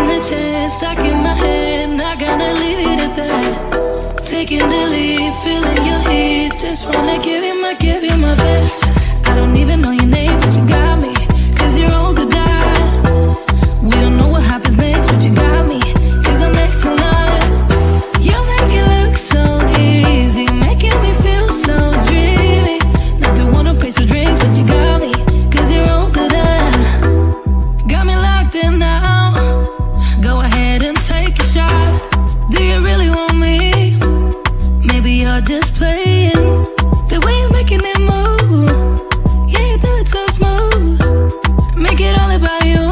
Taking the chance, stuck in my head, not gonna leave it at that. Taking the lead, feeling your heat, just wanna give you my best. I don't even know your name, but you got me, 'cause you're old to die. We don't know what happens next, but you got me, 'cause I'm next in line. You make it look so easy, making me feel so dreamy. Never wanna pay for drinks, but you got me, 'cause you're old to die. Got me locked in now. Go ahead and take a shot. Do you really want me? Maybe you're just playing. The way you're making it move, yeah, you do it so smooth. Make it all about you.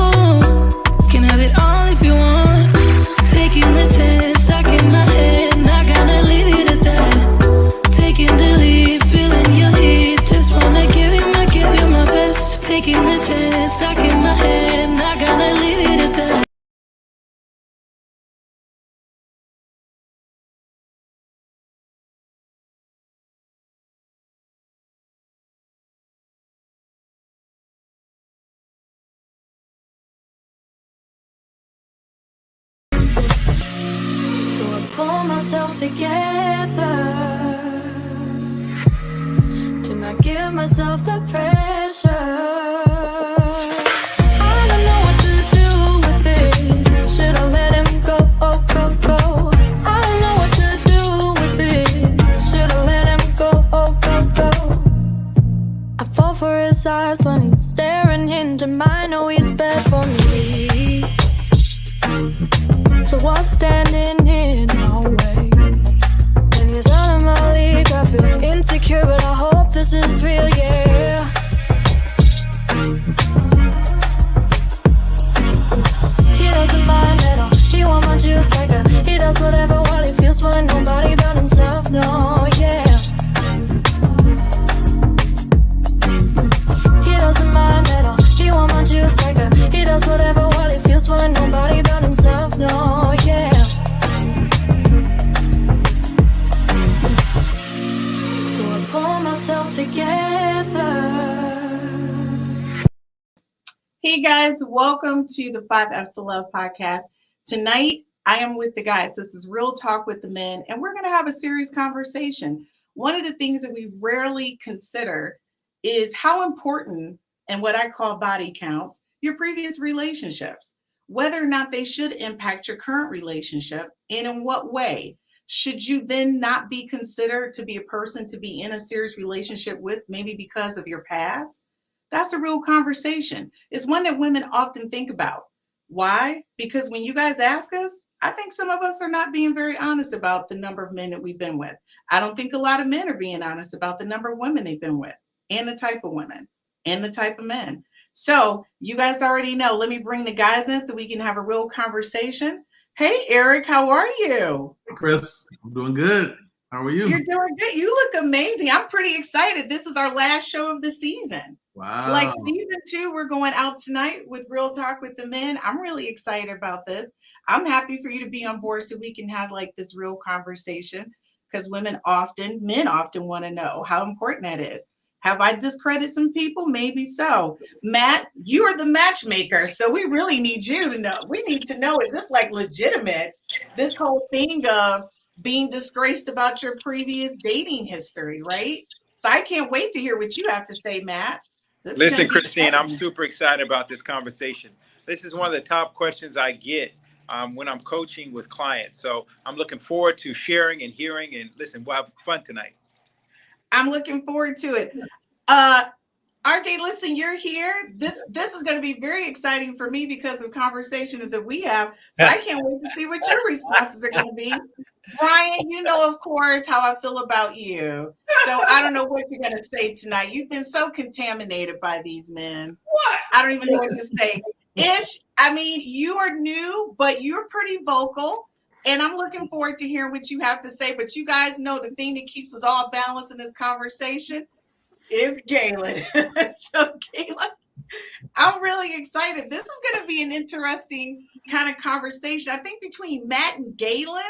Can have it all if you want. Taking the chance, stuck in my head, not gonna leave it at that. Taking the lead, feeling your heat, just wanna give you my best. Taking the chance, stuck in my head, not gonna leave it at that. So I pull myself together to not give myself the pressure. I don't know what to do with it. Should I let him go? I don't know what to do with it. Should I let him go? I fall for his eyes when he's staring into mine. Know he's bad for me. So what's standing in my way? And he's out of my league. I feel insecure, but I hope this is real, yeah. He doesn't mind at all. He want my juice like a. He does whatever while he feels for nobody but himself, no, yeah. He doesn't mind at all. He want my juice like a. He does whatever while he feels for nobody but himself, no, yeah. So I pull myself together. Hey guys, welcome to the 5F's to Love podcast. Tonight, I am with the guys. This is Real Talk with the Men, and we're going to have a serious conversation. One of the things that we rarely consider is how important, and what I call body counts, your previous relationships, whether or not they should impact your current relationship, and in what way. Should you then not be considered to be a person to be in a serious relationship with, maybe because of your past? That's a real conversation. It's one that women often think about. Why? Because when you guys ask us, I think some of us are not being very honest about the number of men that we've been with. I don't think a lot of men are being honest about the number of women they've been with, and the type of women, and the type of men. So you guys already know. Let me bring the guys in so we can have a real conversation. Hey, Eric, how are you? Hey, Chris, I'm doing good. How are you? You're doing good. You look amazing. I'm pretty excited. This is our last show of the season. Wow. Like season 2, we're going out tonight with Real Talk with the Men. I'm really excited about this. I'm happy for you to be on board so we can have like this real conversation, because men often want to know how important that is. Have I discredited some people? Maybe so. Matt, you are the matchmaker, so we really need you to know. We need to know, is this like legitimate, this whole thing of being disgraced about your previous dating history, right? So I can't wait to hear what you have to say, Matt. Listen, Christine, I'm super excited about this conversation. This is one of the top questions I get when I'm coaching with clients. So I'm looking forward to sharing and hearing, and listen, we'll have fun tonight. I'm looking forward to it. RJ, listen, you're here. This is going to be very exciting for me because of conversations that we have. So I can't wait to see what your responses are going to be. Brian, you know, of course, how I feel about you. So I don't know what you're going to say tonight. You've been so contaminated by these men. What? I don't even know what to say. Ish, I mean, you are new, but you're pretty vocal. And I'm looking forward to hearing what you have to say. But you guys know the thing that keeps us all balanced in this conversation is Galen. So Galen, I'm really excited. This is going to be an interesting kind of conversation. I think between Matt and Galen,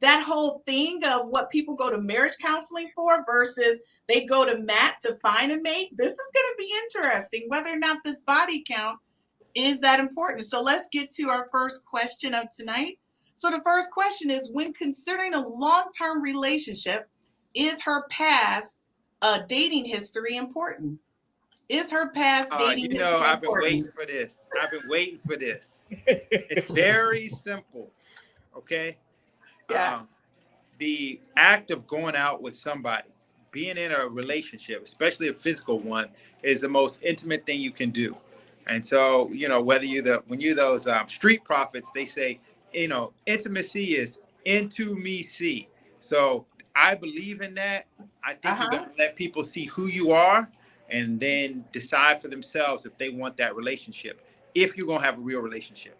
that whole thing of what people go to marriage counseling for versus they go to Matt to find a mate, this is going to be interesting, whether or not this body count is that important? So let's get to our first question of tonight. So the first question is, when considering a long-term relationship, is her past dating history important? Is her past dating history I've been important? waiting for this. I've been waiting for this. It's very simple. Okay. Yeah. The act of going out with somebody, being in a relationship, especially a physical one, is the most intimate thing you can do. And so, whether when you're those street prophets, they say, intimacy is into me see. So I believe in that. I think you got to let people see who you are and then decide for themselves if they want that relationship, if you're going to have a real relationship.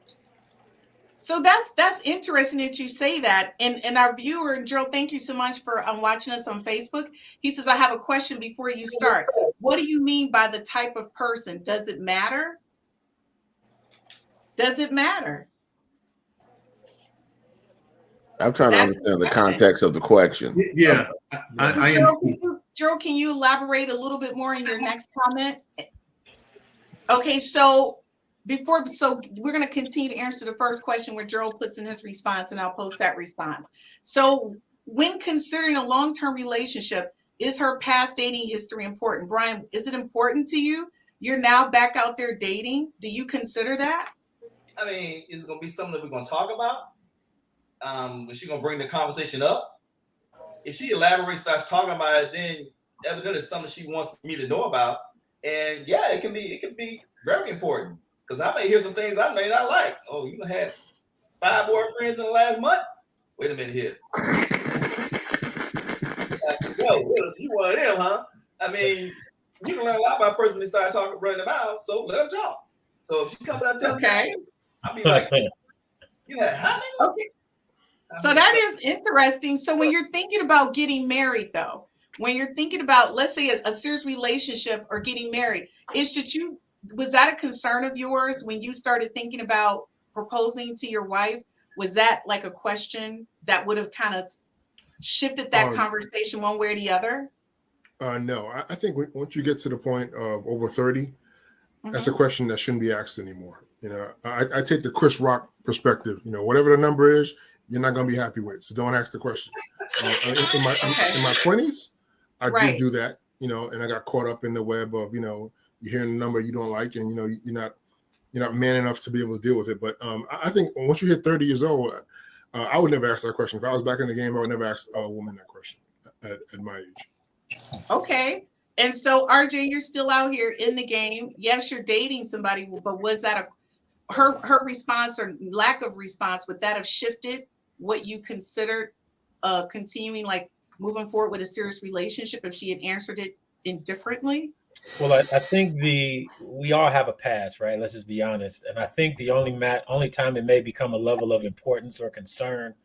So that's interesting that you say that. And our viewer, Gerald, thank you so much for watching us on Facebook. He says, I have a question before you start. What do you mean by the type of person? Does it matter? Does it matter? I'm trying to understand the context of the question. Yeah. Gerald, can you elaborate a little bit more in your next comment? Okay, so we're going to continue to answer the first question where Gerald puts in his response, and I'll post that response. So when considering a long-term relationship, is her past dating history important? Brian, is it important to you? You're now back out there dating. Do you consider that? I mean, is it going to be something that we're going to talk about? Is she going to bring the conversation up? If she elaborates, starts talking about it, then evidently it's something she wants me to know about. And yeah, it can be very important, because I may hear some things I may not like. Oh, you had 5 boyfriends in the last month? Wait a minute here. You one of them, huh? I mean, you can learn a lot about a person when they start talking, running them out, so let them talk. So if she comes out telling me, I'll be like, how many? Okay. So that is interesting. So when you're thinking about getting married, though, when you're thinking about, let's say, a serious relationship or getting married, was that a concern of yours when you started thinking about proposing to your wife? Was that like a question that would have kind of shifted that conversation one way or the other? No, I think once you get to the point of over 30, that's a question that shouldn't be asked anymore. I take the Chris Rock perspective. Whatever the number is, you're not going to be happy with. So don't ask the question. In my 20s, I did do that, and I got caught up in the web of, you're hearing a number you don't like, and, you're not man enough to be able to deal with it. But I think once you hit 30 years old, I would never ask that question. If I was back in the game, I would never ask a woman that question at my age. Okay. And so, RJ, you're still out here in the game. Yes, you're dating somebody, but was that her response or lack of response, would that have shifted what you considered continuing, like moving forward with a serious relationship, if she had answered it indifferently? Well, I think we all have a past, right? Let's just be honest. And I think the only time it may become a level of importance or concern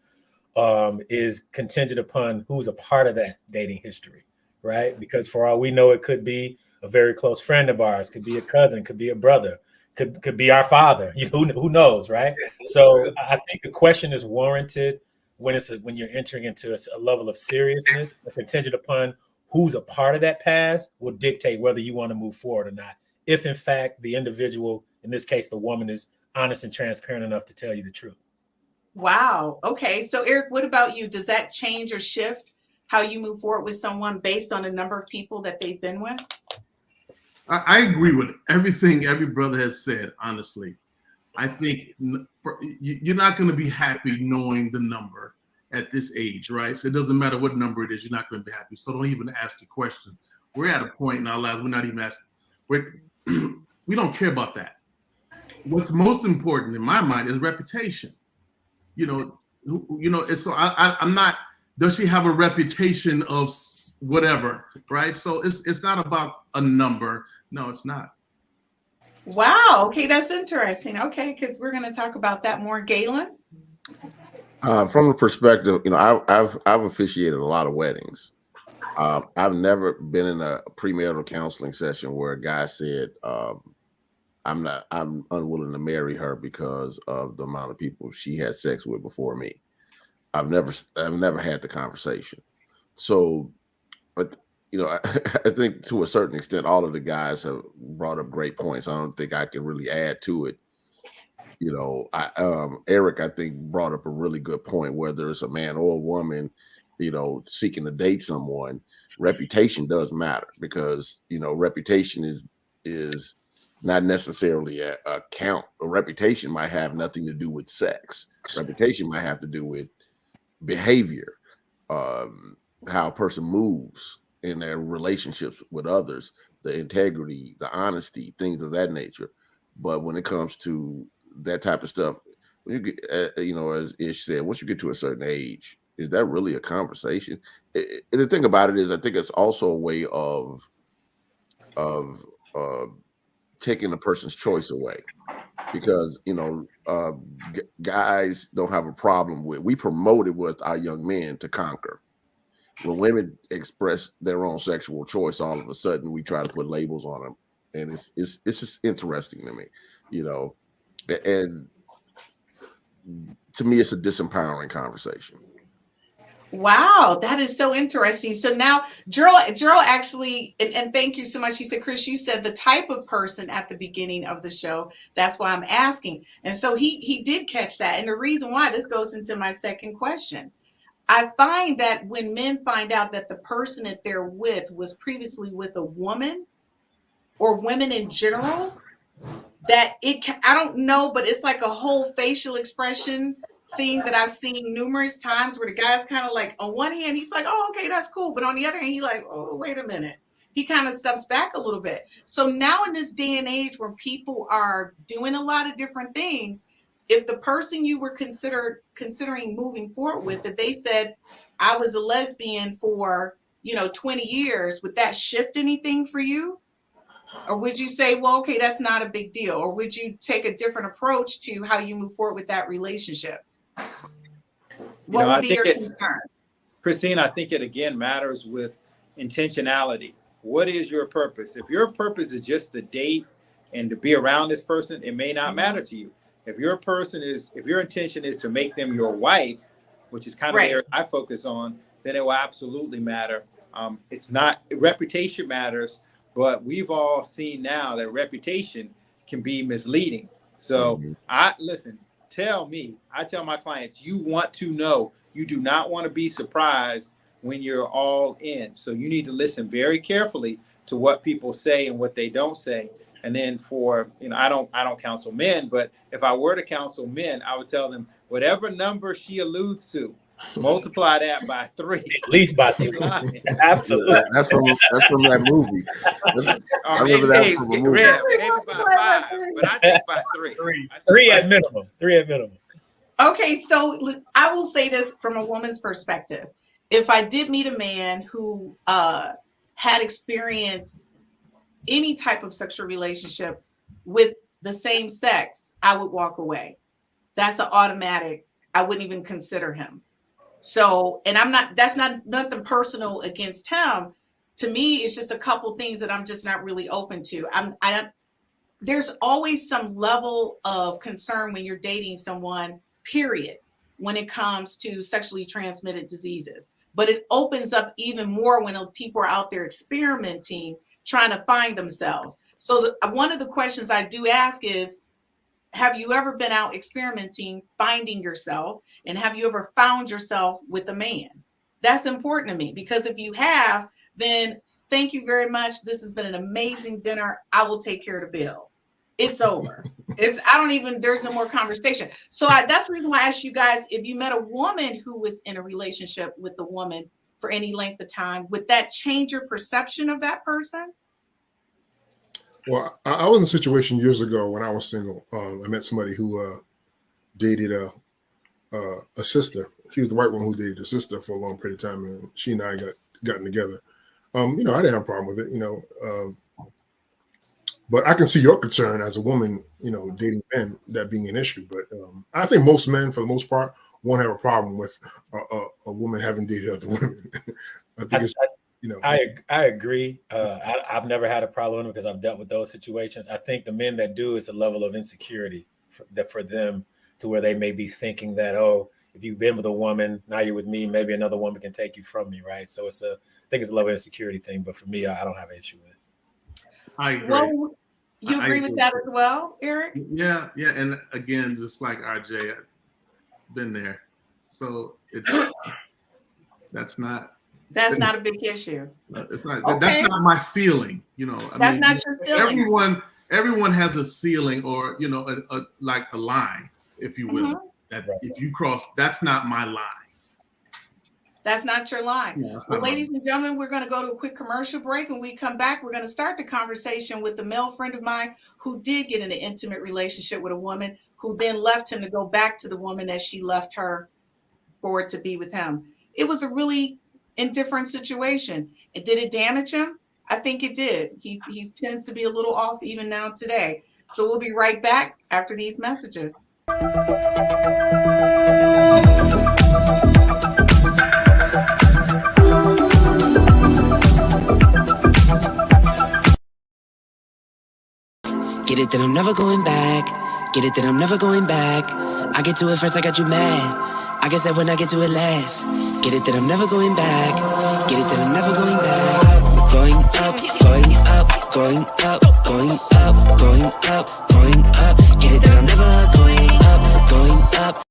is contingent upon who's a part of that dating history, right? Because for all we know, it could be a very close friend of ours, could be a cousin, could be a brother, could be our father. Who knows, right? So I think the question is warranted when you're entering into a level of seriousness, contingent upon who's a part of that past will dictate whether you want to move forward or not. If in fact the individual, in this case the woman, is honest and transparent enough to tell you the truth. Wow. Okay. So Eric, what about you? Does that change or shift how you move forward with someone based on the number of people that they've been with? I agree with everything every brother has said, honestly. I think you're not going to be happy knowing the number at this age, right? So it doesn't matter what number it is, you're not going to be happy. So don't even ask the question. We're at a point in our lives, we're not even asking. We don't care about that. What's most important in my mind is reputation. It's so I'm not, does she have a reputation of whatever, right? So it's not about a number. No, it's not. Wow. Okay, that's interesting. Okay, because we're going to talk about that more. Galen? From the perspective, I've officiated a lot of weddings. I've never been in a premarital counseling session where a guy said, I'm unwilling to marry her because of the amount of people she had sex with before me. I've never had the conversation. So, but I think to a certain extent, all of the guys have brought up great points. I don't think I can really add to it. You know, Eric, I think, brought up a really good point. Whether it's a man or a woman, you know, seeking to date someone, reputation does matter, because, you know, reputation is not necessarily a count. A reputation might have nothing to do with sex. Reputation might have to do with behavior, how a person moves in their relationships with others, the integrity, the honesty, things of that nature. But when it comes to that type of stuff, when you get, you know, as Ish said, once you get to a certain age, is that really a conversation? The thing about it is, I think it's also a way of taking the person's choice away, because, you know, guys don't have a problem with, we promote it with our young men to conquer. When women express their own sexual choice, all of a sudden we try to put labels on them, and it's just interesting to me, you know. And to me, it's a disempowering conversation. Wow, that is so interesting. So now Gerald actually, and thank you so much. He said, Chris, you said the type of person at the beginning of the show. That's why I'm asking. And so he did catch that. And the reason why, this goes into my second question. I find that when men find out that the person that they're with was previously with a woman, or women in general, that I don't know, but it's like a whole facial expression thing that I've seen numerous times, where the guy's kind of like, on one hand, he's like, oh, okay, that's cool. But on the other hand, he's like, oh, wait a minute. He kind of steps back a little bit. So now in this day and age where people are doing a lot of different things, if the person you were considering moving forward with, that they said, I was a lesbian for, 20 years, would that shift anything for you? Or would you say, well, okay, that's not a big deal? Or would you take a different approach to how you move forward with that relationship? What would be your concern? Christine, I think it again matters with intentionality. What is your purpose? If your purpose is just to date and to be around this person, it may not matter to you. If your intention is to make them your wife, which is kind of the area I focus on, then it will absolutely matter. It's not, reputation matters, but we've all seen now that reputation can be misleading. So I tell my clients, you want to know, you do not want to be surprised when you're all in. So you need to listen very carefully to what people say and what they don't say. And then I don't counsel men, but if I were to counsel men, I would tell them, whatever number she alludes to, multiply that by 3. At least by 3. Absolutely. That's from that movie. I remember that from a movie. Maybe by 5, but I think by 3. 3 at minimum. 3 at minimum. Okay, so I will say this from a woman's perspective. If I did meet a man who had experienced any type of sexual relationship with the same sex, I would walk away. That's an automatic. I wouldn't even consider him. So, and that's not nothing personal against him. To me, it's just a couple things that I'm just not really open to. There's always some level of concern when you're dating someone, period, when it comes to sexually transmitted diseases. But it opens up even more when people are out there experimenting, trying to find themselves. So one of the questions I do ask is, have you ever been out experimenting, finding yourself? And have you ever found yourself with a man? That's important to me, because if you have, then thank you very much. This has been an amazing dinner. I will take care of the bill. It's over. There's no more conversation. So that's the reason why I asked you guys, if you met a woman who was in a relationship with a woman for any length of time, would that change your perception of that person? Well, I was in a situation years ago when I was single. I met somebody who dated a sister. She was the white woman who dated a sister for a long period of time, and she and I gotten together. I didn't have a problem with it, but I can see your concern as a woman, dating men, that being an issue. But I think most men, for the most part, won't have a problem with a woman having dated other women. I think it's. I agree. I've never had a problem because I've dealt with those situations. I think the men that do, is a level of insecurity for them, to where they may be thinking that, oh, if you've been with a woman, now you're with me, maybe another woman can take you from me, right? So I think it's a level of insecurity thing. But for me, I don't have an issue with it. I agree. Well, You I agree with that as well, Eric? Yeah, and again, just like RJ, I've been there, so that's not a big issue. it's not Okay. that's not my ceiling. That's not your ceiling. Everyone has a ceiling, or like a line, if you will. Mhm. That if you cross, that's not my line. That's not your line. Yeah, that's Well, not my ladies and gentlemen, we're going to go to a quick commercial break. When we come back, we're going to start the conversation with a male friend of mine who did get in an intimate relationship with a woman who then left him to go back to the woman as she left her for it to be with him. It was a really indifferent situation. And did it damage him? I think it did. He tends to be a little off even now today. So we'll be right back after these messages. Get it that I'm never going back. Get it that I'm never going back. I get to it first, I got you mad. I guess that when I get to it last. Get it that I'm never going back. Get it that I'm never going back. Going up, going up, going up, going up, going up, going up. Get it that I'm never going up, going up.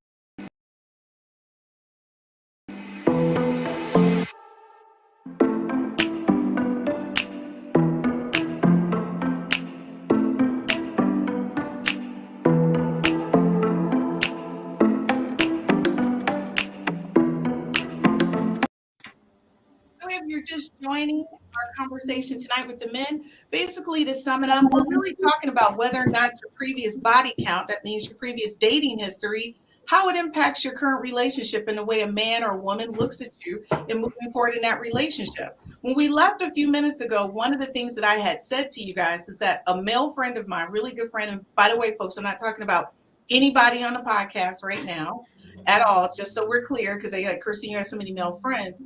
If you're just joining our conversation tonight with the men, basically to sum it up, we're really talking about whether or not your previous body count, that means your previous dating history, how it impacts your current relationship and the way a man or a woman looks at you and moving forward in that relationship. When we left a few minutes ago, one of the things that I had said to you guys is that a male friend of mine, really good friend, and by the way, folks, I'm not talking about anybody on the podcast right now at all, just so we're clear, because they like, Kirsty, you have so many male friends.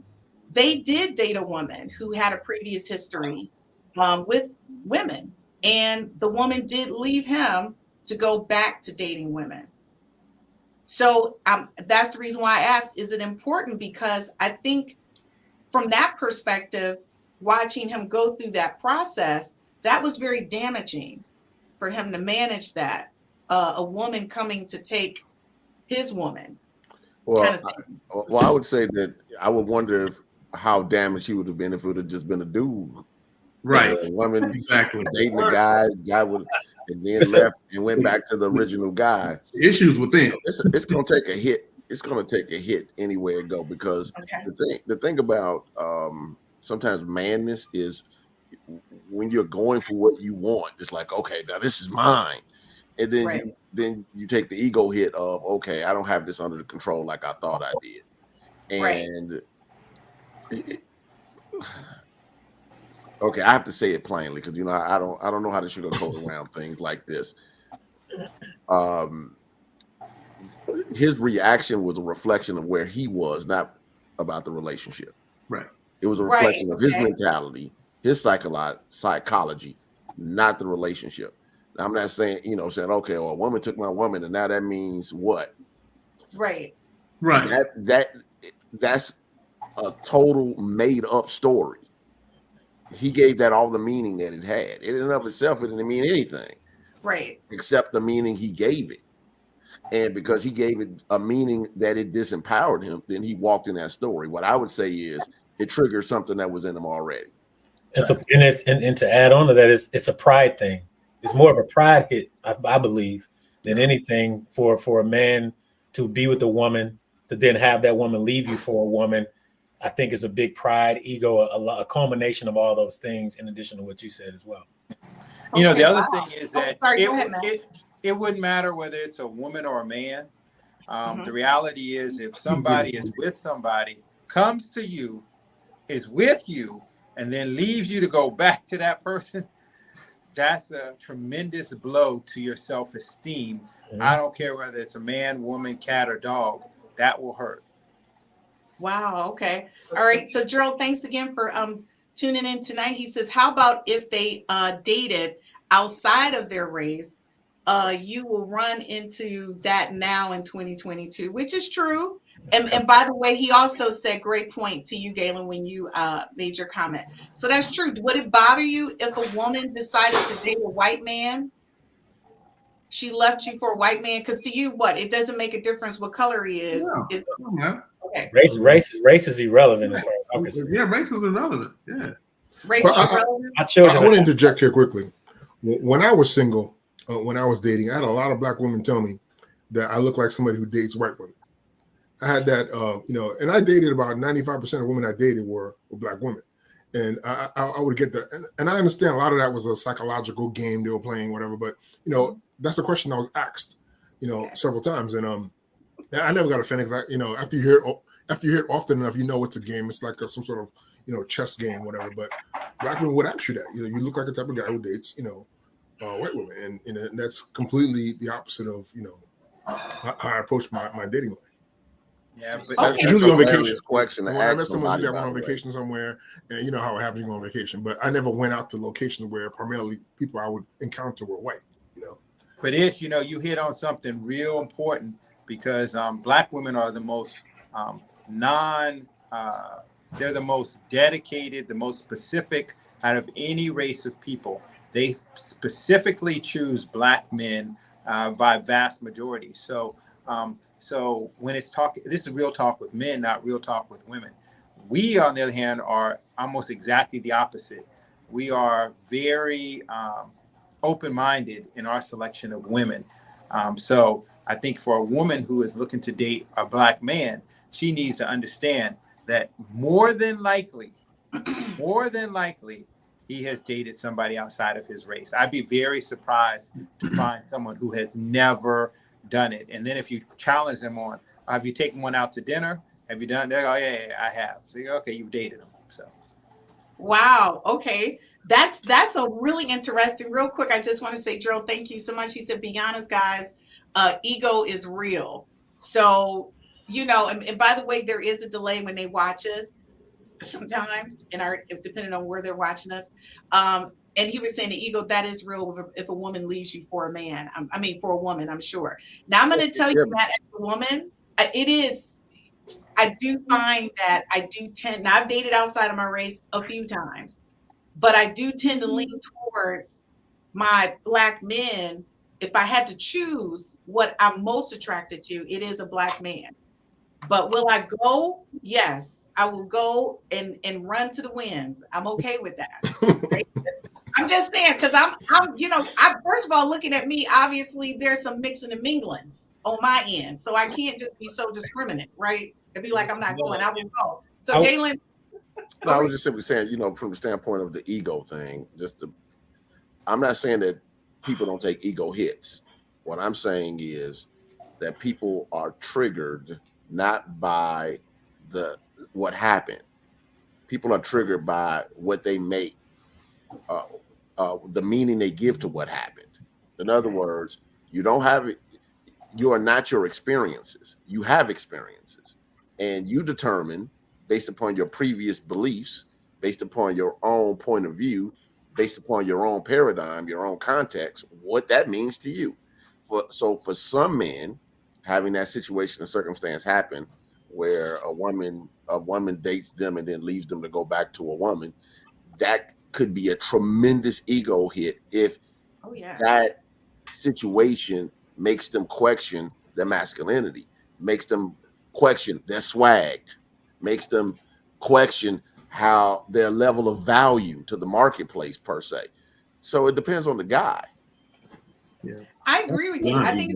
They did date a woman who had a previous history with women, and the woman did leave him to go back to dating women. So that's the reason why I asked, is it important? Because I think from that perspective, watching him go through that process, that was very damaging for him to manage that, a woman coming to take his woman. Well, kind of I would say that I would wonder how damaged he would have been if it would have just been a dude, Right. A woman Exactly. dating a guy would, and then left and went back to the original guy. Issues with them. It's going to take a hit. It's going to take a hit anywhere it go, because the thing about sometimes madness is when you're going for what you want. It's like, okay, now this is mine, and then then you take the ego hit of, okay, I don't have this under the control like I thought I did, and okay, I have to say it plainly because I don't know how to sugarcoat around things like this. His reaction was a reflection of where he was, not about the relationship. Right. It was a reflection of his mentality, his psychology, not the relationship. Now, I'm not saying, saying, okay, well, a woman took my woman, and now that means what? Right. That's a total made up story. He gave that all the meaning that it had. In and of itself, it didn't mean anything. Right. Except the meaning he gave it. And because he gave it a meaning that it disempowered him, then he walked in that story. What I would say is it triggered something that was in him already. And to add on to that, it's a pride thing. It's more of a pride hit, I believe, than anything for a man to be with a woman, to then have that woman leave you for a woman. I think is a big pride, ego, a culmination of all those things, in addition to what you said as well. The other thing is that it wouldn't matter whether it's a woman or a man. The reality is, if somebody is with somebody, comes to you, is with you, and then leaves you to go back to that person, that's a tremendous blow to your self-esteem. I don't care whether it's a man, woman, cat, or dog. That will hurt. Wow. Okay. All right. So Gerald, thanks again for tuning in tonight. He says, how about if they dated outside of their race? You will run into that now in 2022, which is true. And by the way, he also said, great point to you, Galen, when you made your comment. So that's true. Would it bother you if a woman decided to date a white man? She left you for a white man? Because to you, what? It doesn't make a difference what color he is. Yeah. Is Yeah. okay. Race is irrelevant as far as I'm concerned. Yeah, race is irrelevant. Yeah. Race Well, is irrelevant. My children. I want to interject here quickly. When I was single, when I was dating, I had a lot of black women tell me that I look like somebody who dates white women. I had that, and I dated about 95% of women I dated were black women. And I would get that. And I understand a lot of that was a psychological game they were playing, whatever. But, that's a question I was asked, several times. And I never got offended. After you hear it often enough, it's a game. It's like some sort of, chess game, whatever. But black women would ask you that. You look like the type of guy who dates, white women. And that's completely the opposite of, how I approach my dating life. Yeah, but That's Usually on a hilarious vacation. question to When I ask met someone somebody, that went by on the way. vacation somewhere, and you know how it happens, you go on vacation. But I never went out to locations where primarily people I would encounter were white. But you hit on something real important because black women are the most they're the most dedicated, the most specific out of any race of people. They specifically choose black men by vast majority. So when it's this is real talk with men, not real talk with women. We, on the other hand, are almost exactly the opposite. We are very open-minded in our selection of women. So I think for a woman who is looking to date a black man, she needs to understand that more than likely, he has dated somebody outside of his race. I'd be very surprised to find someone who has never done it. And then if you challenge them on, have you taken one out to dinner? Have you done that? Oh, yeah, I have. So okay, you've dated them. So. Wow. Okay. That's a really interesting. Real quick, I just want to say, Gerald, thank you so much. He said, be honest, guys, ego is real. So, and by the way, there is a delay when they watch us sometimes depending on where they're watching us. And he was saying the ego, that is real if a woman leaves you for a man. For a woman, I'm sure. Now I'm going to tell you that as a woman, it is. I do find that I do tend, now I've dated outside of my race a few times, but I do tend to lean towards my black men. If I had to choose what I'm most attracted to, it is a black man. But will I go? Yes, I will go and run to the winds. I'm okay with that. Right? I'm just saying, because I'm first of all, looking at me, obviously there's some mixing and minglings on my end. So I can't just be so discriminate, right? It'd be like, I'm not going, I will go. So Galen. No, I was just simply saying, from the standpoint of the ego thing, I'm not saying that people don't take ego hits. What I'm saying is that people are triggered not by what happened. People are triggered by what they make, the meaning they give to what happened. In other words, you are not your experiences. You have experiences, and you determine based upon your previous beliefs, based upon your own point of view, based upon your own paradigm, your own context, what that means to you. So for some men, having that situation and circumstance happen where a woman dates them and then leaves them to go back to a woman, that could be a tremendous ego hit if that situation makes them question their masculinity, makes them question their swag, makes them question how their level of value to the marketplace per se. So it depends on the guy. Yeah. I agree with you. I think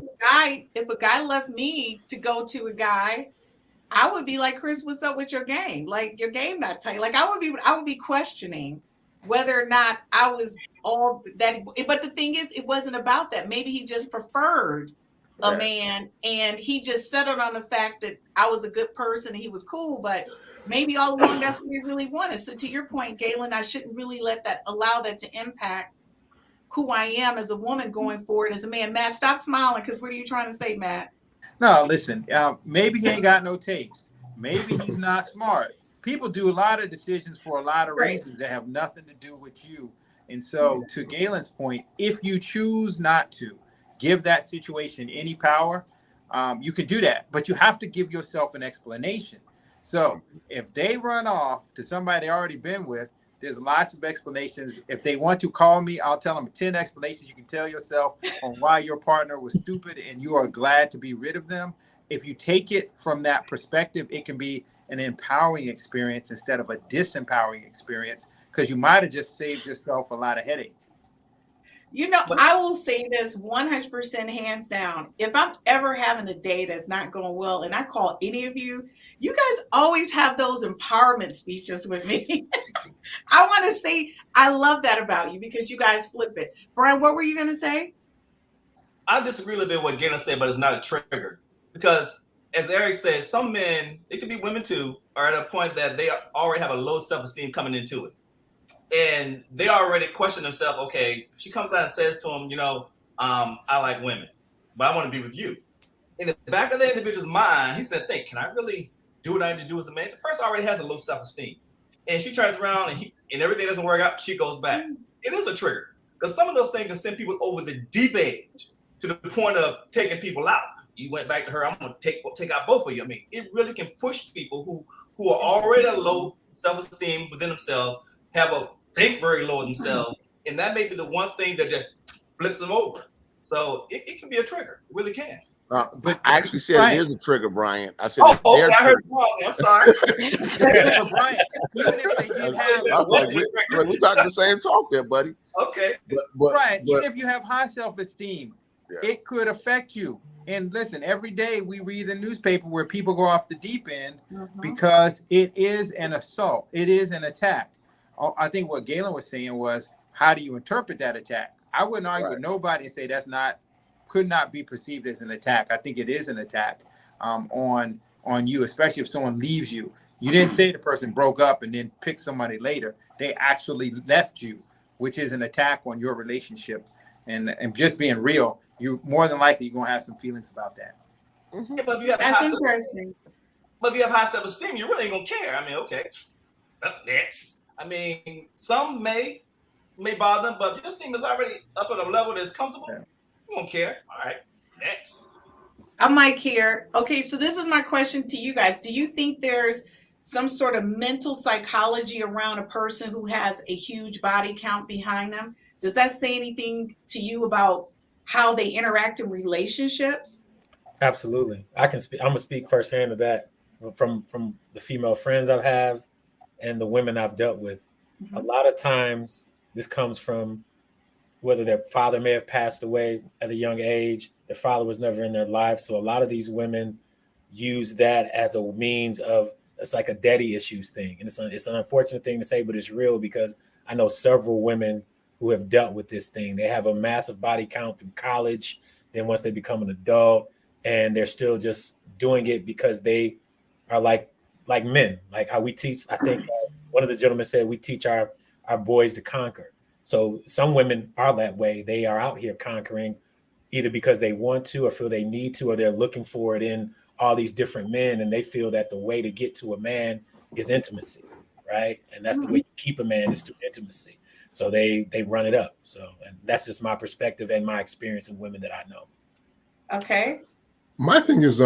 if a guy left me to go to a guy, I would be like, Chris, what's up with your game? Like, your game not tight. Like, I would be questioning whether or not I was all that. But the thing is, it wasn't about that. Maybe he just preferred a man, and he just settled on the fact that I was a good person and he was cool. But maybe all along that's what he really wanted. So to your point, Galen, I shouldn't really allow that to impact who I am as a woman going forward as a man. Matt, stop smiling, because what are you trying to say, Matt? No, listen, maybe he ain't got no taste. Maybe he's not smart. People do a lot of decisions for a lot of reasons that have nothing to do with you. And so to Galen's point, if you choose not to give that situation any power, you can do that, but you have to give yourself an explanation. So if they run off to somebody they already been with, there's lots of explanations. If they want to call me, I'll tell them 10 explanations you can tell yourself on why your partner was stupid and you are glad to be rid of them. If you take it from that perspective, it can be an empowering experience instead of a disempowering experience, because you might have just saved yourself a lot of headache. You know, I will say this 100% hands down. If I'm ever having a day that's not going well and I call any of you, you guys always have those empowerment speeches with me. I want to say I love that about you because you guys flip it. Brian, what were you going to say? I disagree a little bit with what Gayla said, but it's not a trigger. Because as Eric said, some men, it could be women too, are at a point that they already have a low self-esteem coming into it. And they already question themselves, okay, she comes out and says to him, you know, I like women, but I want to be with you. In the back of the individual's mind, he said, think, can I really do what I need to do as a man? The person already has a low self-esteem. And she turns around and everything doesn't work out, she goes back. It is a trigger. Because some of those things can send people over the deep edge to the point of taking people out. You went back to her, I'm going to take out both of you. I mean, it really can push people who are already a low self-esteem within themselves, think very low of themselves, and that may be the one thing that just flips them over. So it can be a trigger. It really can. But I actually said it is a trigger, Brian. I said, I heard wrong. I'm sorry. But Brian, even if they did have, we're talking the same talk there, buddy. Okay. Brian, even if you have high self-esteem, it could affect you. And listen, every day we read the newspaper where people go off the deep end because it is an assault. It is an attack. I think what Galen was saying was, how do you interpret that attack? I wouldn't argue with nobody and say could not be perceived as an attack. I think it is an attack on you, especially if someone leaves you. You didn't say the person broke up and then picked somebody later. They actually left you, which is an attack on your relationship. And just being real, you more than likely you're gonna have some feelings about that. Yeah, but if you have high self-esteem, you really ain't gonna care. I mean, okay, next. I mean, some may bother them, but if your esteem is already up at a level that's comfortable, you won't care. All right, next. I'm Mike here. Okay, so this is my question to you guys. Do you think there's some sort of mental psychology around a person who has a huge body count behind them? Does that say anything to you about how they interact in relationships? Absolutely. I'm gonna speak firsthand of that from the female friends I have and the women I've dealt with. A lot of times this comes from whether their father may have passed away at a young age, their father was never in their life. So a lot of these women use that as a means of, it's like a daddy issues thing. And it's an unfortunate thing to say, but it's real because I know several women who have dealt with this thing. They have a massive body count through college. Then once they become an adult, and they're still just doing it because they are like men, like how we teach. I think one of the gentlemen said we teach our boys to conquer. So some women are that way. They are out here conquering either because they want to or feel they need to, or they're looking for it in all these different men. And they feel that the way to get to a man is intimacy, right? And that's the way you keep a man is through intimacy. So they run it up. So, and that's just my perspective and my experience in women that I know. Okay. My thing is,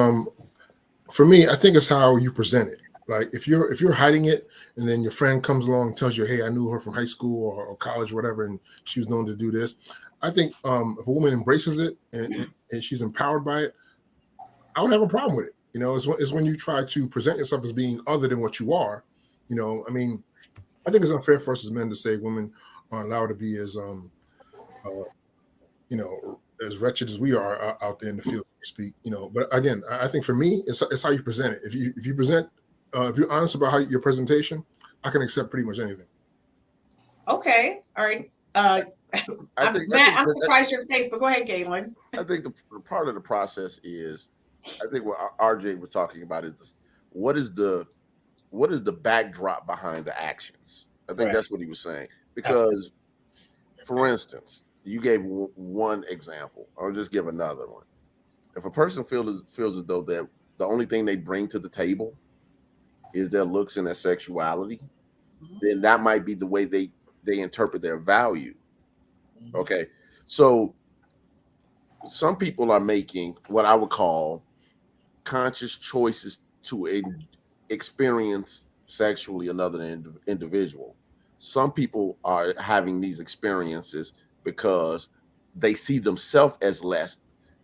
for me, I think it's how you present it. Like if you're hiding it, and then your friend comes along and tells you, "Hey, I knew her from high school or college, or whatever, and she was known to do this." I think if a woman embraces it and she's empowered by it, I would have a problem with it. You know, it's when you try to present yourself as being other than what you are. You know, I mean, I think it's unfair for us as men to say women are allowed to be as as wretched as we are out there in the field, to speak. You know, but again, I think for me, it's how you present it. If you present, if you're honest about your presentation, I can accept pretty much anything. Okay, all right. I'm surprised your face, but go ahead, Galen. I think the part of the process is, I think what RJ was talking about is this, what is the backdrop behind the actions? I think that's what he was saying. Because, for instance, you gave one example. I'll just give another one. If a person feels as though that the only thing they bring to the table is their looks and their sexuality, then that might be the way they interpret their value. Okay, so some people are making what I would call conscious choices to experience sexually another individual. Some people are having these experiences because they see themselves as less.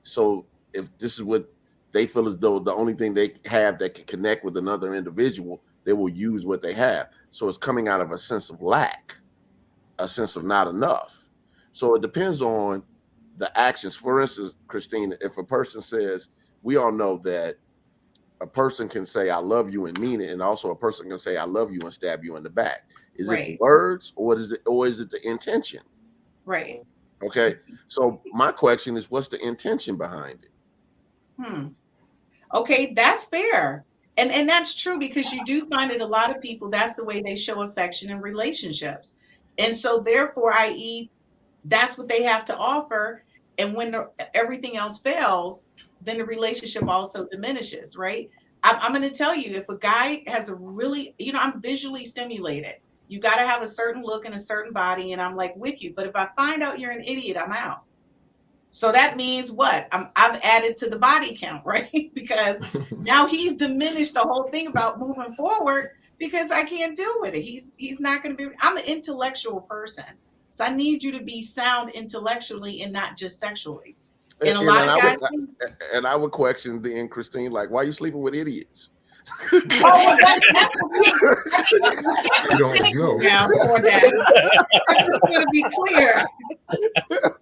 So if this is what they feel as though the only thing they have that can connect with another individual, they will use what they have. So it's coming out of a sense of lack, a sense of not enough. So it depends on the actions. For instance, Christine, if a person says, we all know that a person can say, I love you and mean it. And also a person can say, I love you and stab you in the back. Is it the words or is it the intention? Right. Okay. So my question is, what's the intention behind it? Okay, that's fair. And that's true, because you do find that a lot of people, that's the way they show affection in relationships. And so therefore, i.e., that's what they have to offer. And when everything else fails, then the relationship also diminishes, right? I'm going to tell you, if a guy has a really, I'm visually stimulated. You got to have a certain look and a certain body, and I'm like with you. But if I find out you're an idiot, I'm out. So that means what? I've added to the body count, right? Because now he's diminished the whole thing about moving forward, because I can't deal with it. He's not going to be. I'm an intellectual person, so I need you to be sound intellectually and not just sexually. And a lot of guys. I would question then, Christine, like, why are you sleeping with idiots? Oh, well, that's You don't know. now for that. I just want to be clear.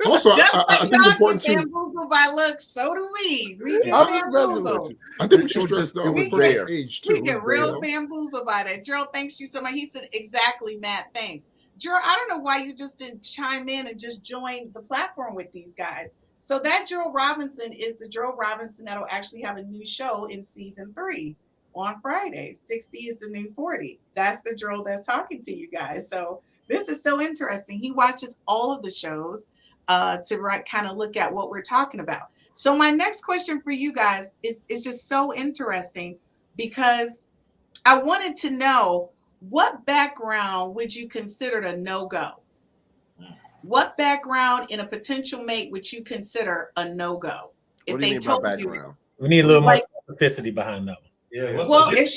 Also, Just I like think it's God important get too. bamboozled by looks, so do we. We get I'm just messing with bamboozled. you. I think we should stress the We person's get- age too. We get real you know? bamboozled by that. Gerald, thanks you so much. He said, exactly, Matt, thanks. Gerald, I don't know why you just didn't chime in and just join the platform with these guys. So that Gerald Robinson is the Gerald Robinson that'll actually have a new show in season 3 on Friday. 60 is the new 40. That's the Gerald that's talking to you guys. So this is so interesting. He watches all of the shows to kind of look at what we're talking about. So my next question for you guys is just so interesting, because I wanted to know, what background would you consider a no-go? What background in a potential mate would you consider a no-go? If What do you they mean by told background? We need a little more Like- specificity behind that one. Yeah. well, if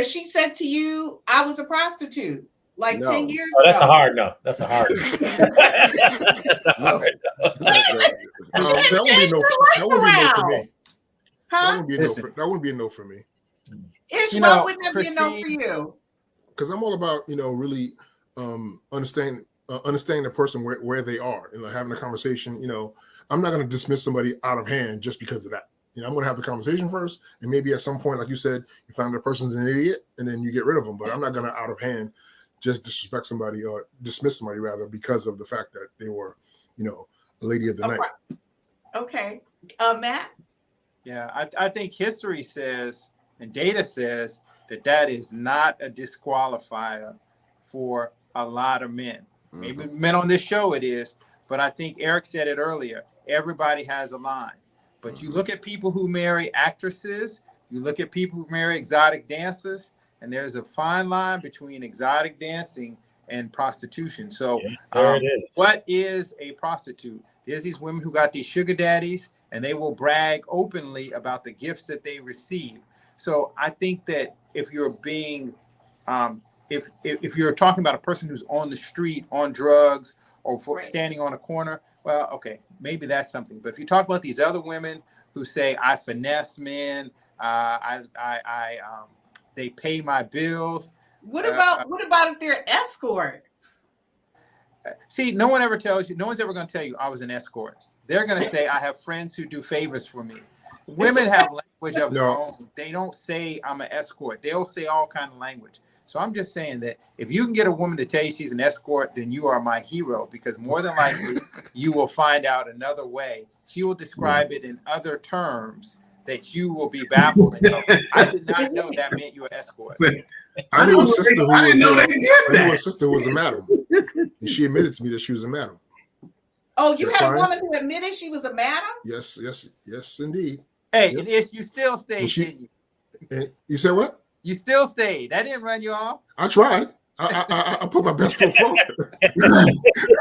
she said to you, I was a prostitute like No. 10 years Oh, that's ago. a hard no. That's a hard no. That's a hard no. That wouldn't be no for me. Huh? That wouldn't be a no for me. Ish, You why know, wouldn't that be a no for Christine- you? Because I'm all about, really understanding the person where they are and having a conversation. I'm not going to dismiss somebody out of hand just because of that. I'm going to have the conversation first, and maybe at some point, like you said, you find the person's an idiot, and then you get rid of them. But I'm not going to out of hand just disrespect somebody or dismiss somebody rather because of the fact that they were, a lady of the night. Okay, Matt. Yeah, I think history says and data says that is not a disqualifier for a lot of men. Maybe men on this show it is, but I think Eric said it earlier. Everybody has a line. But you look at people who marry actresses, you look at people who marry exotic dancers, and there's a fine line between exotic dancing and prostitution. So Yes, there it is. what is a prostitute? There's these women who got these sugar daddies, and they will brag openly about the gifts that they receive. So I think that if you're being, if you're talking about a person who's on the street, on drugs, or standing on a corner, well, okay, maybe that's something. But if you talk about these other women who say, I finesse men, they pay my bills. What about if they're an escort? See, no one's ever going to tell you I was an escort. They're going to say, I have friends who do favors for me. Women have language of their own. They don't say I'm an escort. They'll say all kind of language. So I'm just saying that if you can get a woman to tell you she's an escort, then you are my hero, because more than likely you will find out another way. She will describe it in other terms that you will be baffled. I did not know that meant you were an escort. I knew a sister who I didn't know they did that. was a madam, and she admitted to me that she was a madam. Oh, you Your had a clients? woman who admitted she was a madam? Yes, indeed. Hey, Yep. and if you still stayed, And she- didn't you? And you said what? You still stayed. That didn't run you off. I tried. I put my best foot forward.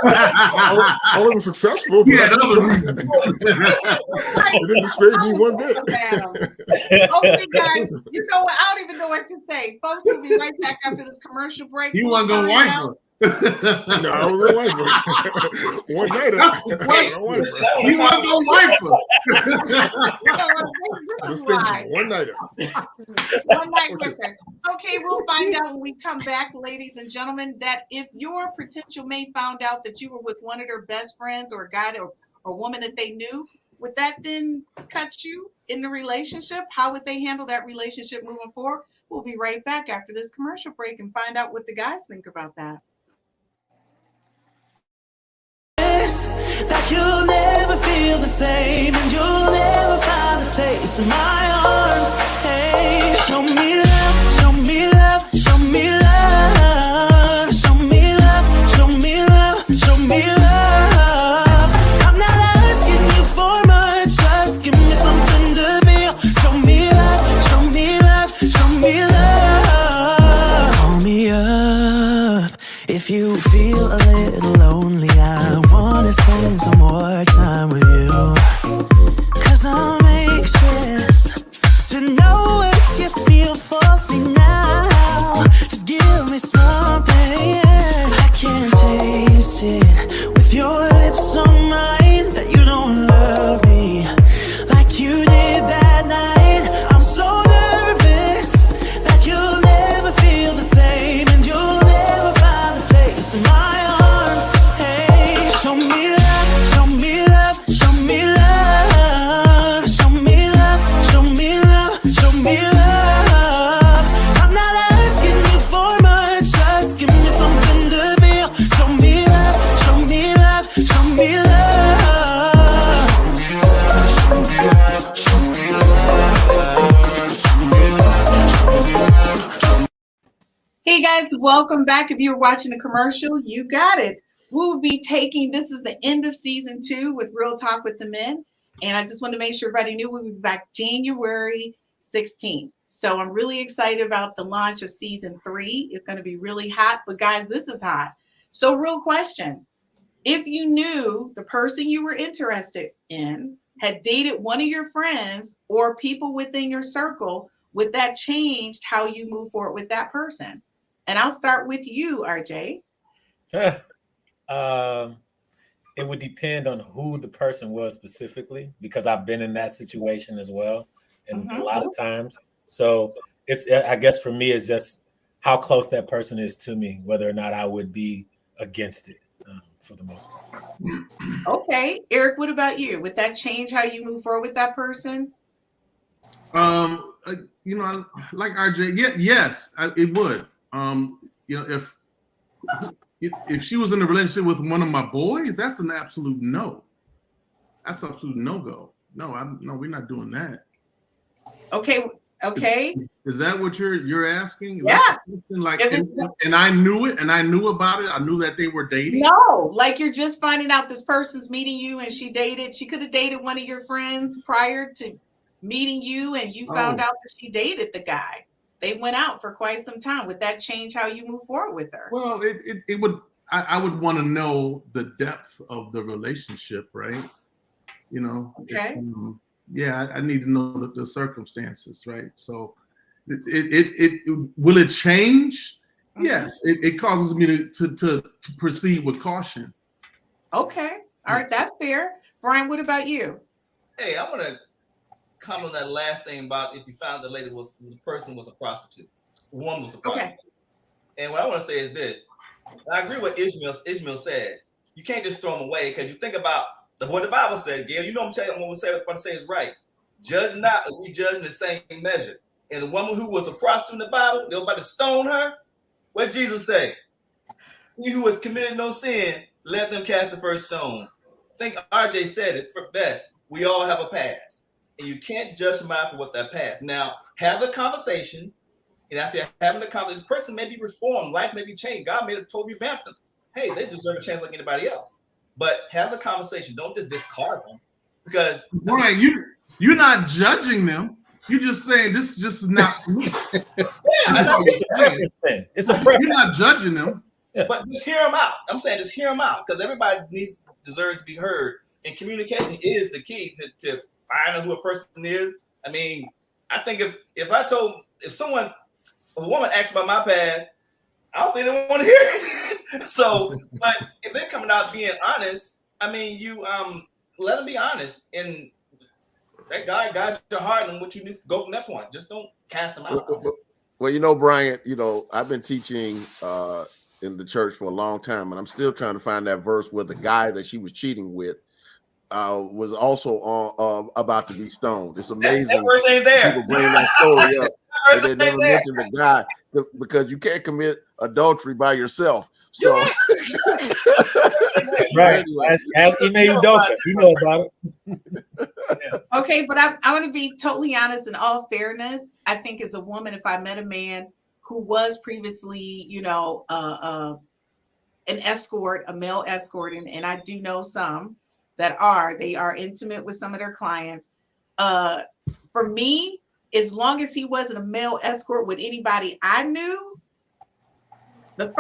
I wasn't successful, but Yeah, I did that try. It didn't dissuade me one bit. Okay, guys, you know what? I don't even know what to say. Folks, we'll be right back after this commercial break. You We'll wasn't gonna find wipe out- her. No, I was gonna wipe her. One night. That's the question. You wasn't gonna wipe her. You know what? This is why. One nighter. One night with her. Okay, we'll find out when we come back, ladies and gentlemen, that if your potential mate found out that you were with one of their best friends or a guy or woman that they knew, would that then cut you in the relationship? How would they handle that relationship moving forward? We'll be right back after this commercial break and find out what the guys think about that. That you'll never feel the same and you'll never find a place in my arms. Hey, show me love, show me love, show me love, show me love, show me love, show me love. I'm not asking you for much, just give me something to feel. Show me love, show me love, show me love. Call me up if you feel a little lonely. I wanna spend some more time with you, 'cause I'm anxious to know what you feel for me now. Just give me something I can't taste it with your lips on mine, that you don't love me like you did that night. I'm so nervous that you'll never feel the same and you'll never find a place in my arms. Hey, show me love, show me love, show me love, show me love, show me love, show me love. I'm not asking you for much, just give me something to feel. Show me love, show me love, show me love. Hey guys, welcome back. If you're watching the commercial, you got it. We'll be this is the end of season 2 with Real Talk with the Men. And I just want to make sure everybody knew we'll be back January 16th. So I'm really excited about the launch of season 3. It's going to be really hot, but guys, this is hot. So real question, if you knew the person you were interested in had dated one of your friends or people within your circle, would that change how you move forward with that person? And I'll start with you, RJ. It would depend on who the person was specifically, because I've been in that situation as well, and a lot of times. So it's, I guess for me, it's just how close that person is to me, whether or not I would be against it for the most part. Okay, Eric, what about you? Would that change how you move forward with that person? You know, like RJ, yes, it would. You know, if she was in a relationship with one of my boys, that's an absolute no. That's absolute no-go. No, we're not doing that. Okay. Is that what you're asking? Is Yeah. Like, and I knew it, and I knew about it. I knew that they were dating. No, like you're just finding out this person's meeting you, and she could have dated one of your friends prior to meeting you, and you found out that she dated the guy. They went out for quite some time. Would that change how you move forward with her? Well, it would. I would want to know the depth of the relationship, right? You know. Okay. Yeah, I need to know the circumstances, right? So, it will it change? Yes, it causes me to proceed with caution. Okay, all right, that's fair. Brian, what about you? Hey, I want to comment on that last thing about if you found the person was a prostitute, woman was a prostitute. Okay. And what I want to say is this: I agree with Ishmael said. You can't just throw them away, because you think about what the Bible says, Gail. You know what I'm saying is right. Judge not, or we judge in the same measure. And the woman who was a prostitute in the Bible, they were about to stone her. What did Jesus say? He who has committed no sin, let them cast the first stone. I think RJ said it for best. We all have a past, and you can't judge somebody for what that past. Now, have the conversation, and after having the conversation, the person may be reformed, life may be changed. God may have totally revamped them. Hey, they deserve a chance like anybody else. But have the conversation. Don't just discard them, because Brian, you're not judging them. You're just saying this is just not for me. Yeah, I know. It's a preference thing. It's a preference. You're not judging them. But just hear them out. I'm saying just hear them out because everybody deserves to be heard. And communication is the key to find out who a person is. I mean, I think if a woman asks about my past, I don't think they want to hear it. So, but if they're coming out being honest, I mean, you let them be honest, and that guy got your heart, and what you need to go from that point. Just don't cast them out. Well, Brian, I've been teaching in the church for a long time, and I'm still trying to find that verse where the guy that she was cheating with was also about to be stoned. It's amazing. That verse ain't there. People bring that story up. And they never mention the guy because you can't commit adultery by yourself. So, right. Ask Ime Udoka. You know about it. Okay, but I'm going to be totally honest. In all fairness, I think as a woman, if I met a man who was previously, an escort, a male escort, and I do know some that they are intimate with some of their clients. For me, as long as he wasn't a male escort with anybody I knew, let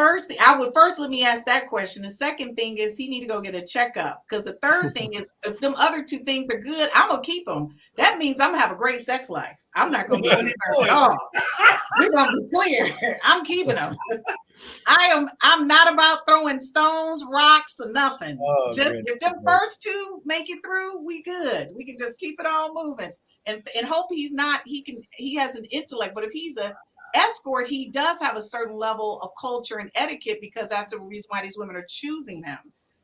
me ask that question. The second thing is he need to go get a checkup. Because the third thing is if them other two things are good, I'm gonna keep them. That means I'm gonna have a great sex life. I'm not gonna get married at all. We're gonna be clear. I'm keeping them. I'm not about throwing stones, rocks, or nothing. If them first two make it through, we good. We can just keep it all moving. And hope he has an intellect, but if he's a escort, he does have a certain level of culture and etiquette because that's the reason why these women are choosing him.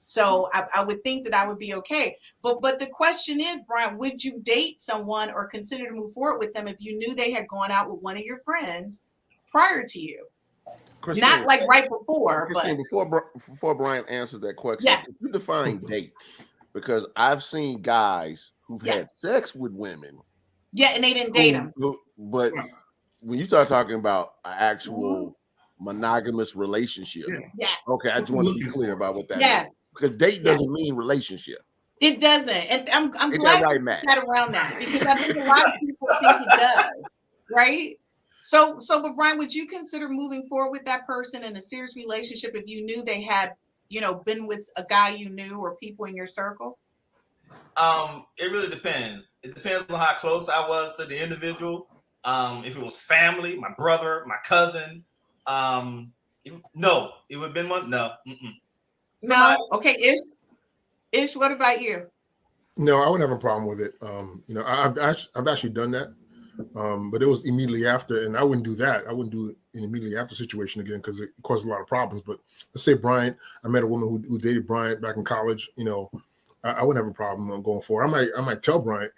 So I would think that I would be okay. But the question is, Brian, would you date someone or consider to move forward with them if you knew they had gone out with one of your friends prior to you? Christine, not like right before, Christine, but before Brian answers that question, if you define date, because I've seen guys who've had sex with women. Yeah, and they didn't date them. But when you start talking about an actual monogamous relationship, okay, I just want to be clear about what that is. Because date doesn't mean relationship. It doesn't. And I'm glad you got around that because I think a lot of people think it does, right? So, but Brian, would you consider moving forward with that person in a serious relationship if you knew they had, been with a guy you knew or people in your circle? It really depends. It depends on how close I was to the individual. If it was family, my brother, my cousin, no, it would have been one. No. No. Okay. Ish, what about you? No, I wouldn't have a problem with it. I've actually done that. But it was immediately after, and I wouldn't do that. I wouldn't do it in immediately after situation again because it caused a lot of problems. But let's say Bryant, I met a woman who dated Bryant back in college. I wouldn't have a problem going forward. I might tell Bryant,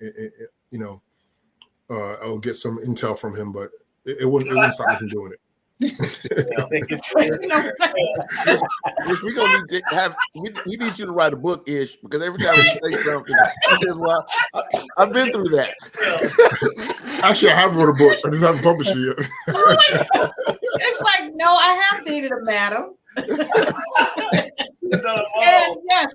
I'll get some intel from him, but it wouldn't stop me from doing it. We're gonna need to have. We need you to write a book, Ish, because every time we say something, he says, "Well, I've been through that." Actually, I have wrote a book. I just haven't published it yet. It's like, no, I have dated a madam. Yes.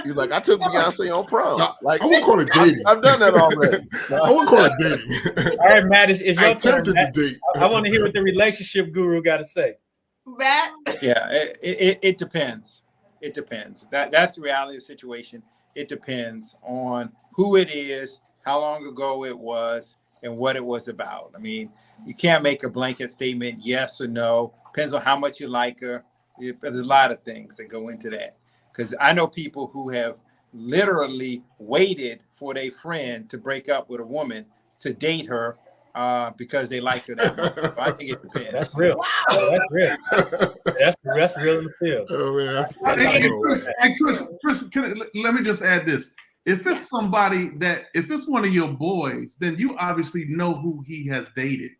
You're like, I took Beyonce on prom. Like, I wouldn't call it dating. I've done that already. I wouldn't call it dating. All right, Matt, it's your turn. To date. I want to hear what the relationship guru got to say. Matt? Yeah, it depends. It depends. That's the reality of the situation. It depends on who it is, how long ago it was, and what it was about. I mean, you can't make a blanket statement, yes or no. Depends on how much you like her. There's a lot of things that go into that. Because I know people who have literally waited for their friend to break up with a woman to date her because they liked her that much. So I think it depends. That's real. Wow. That's real. That's real in the field. Oh, man, Chris, let me just add this. If it's if it's one of your boys, then you obviously know who he has dated.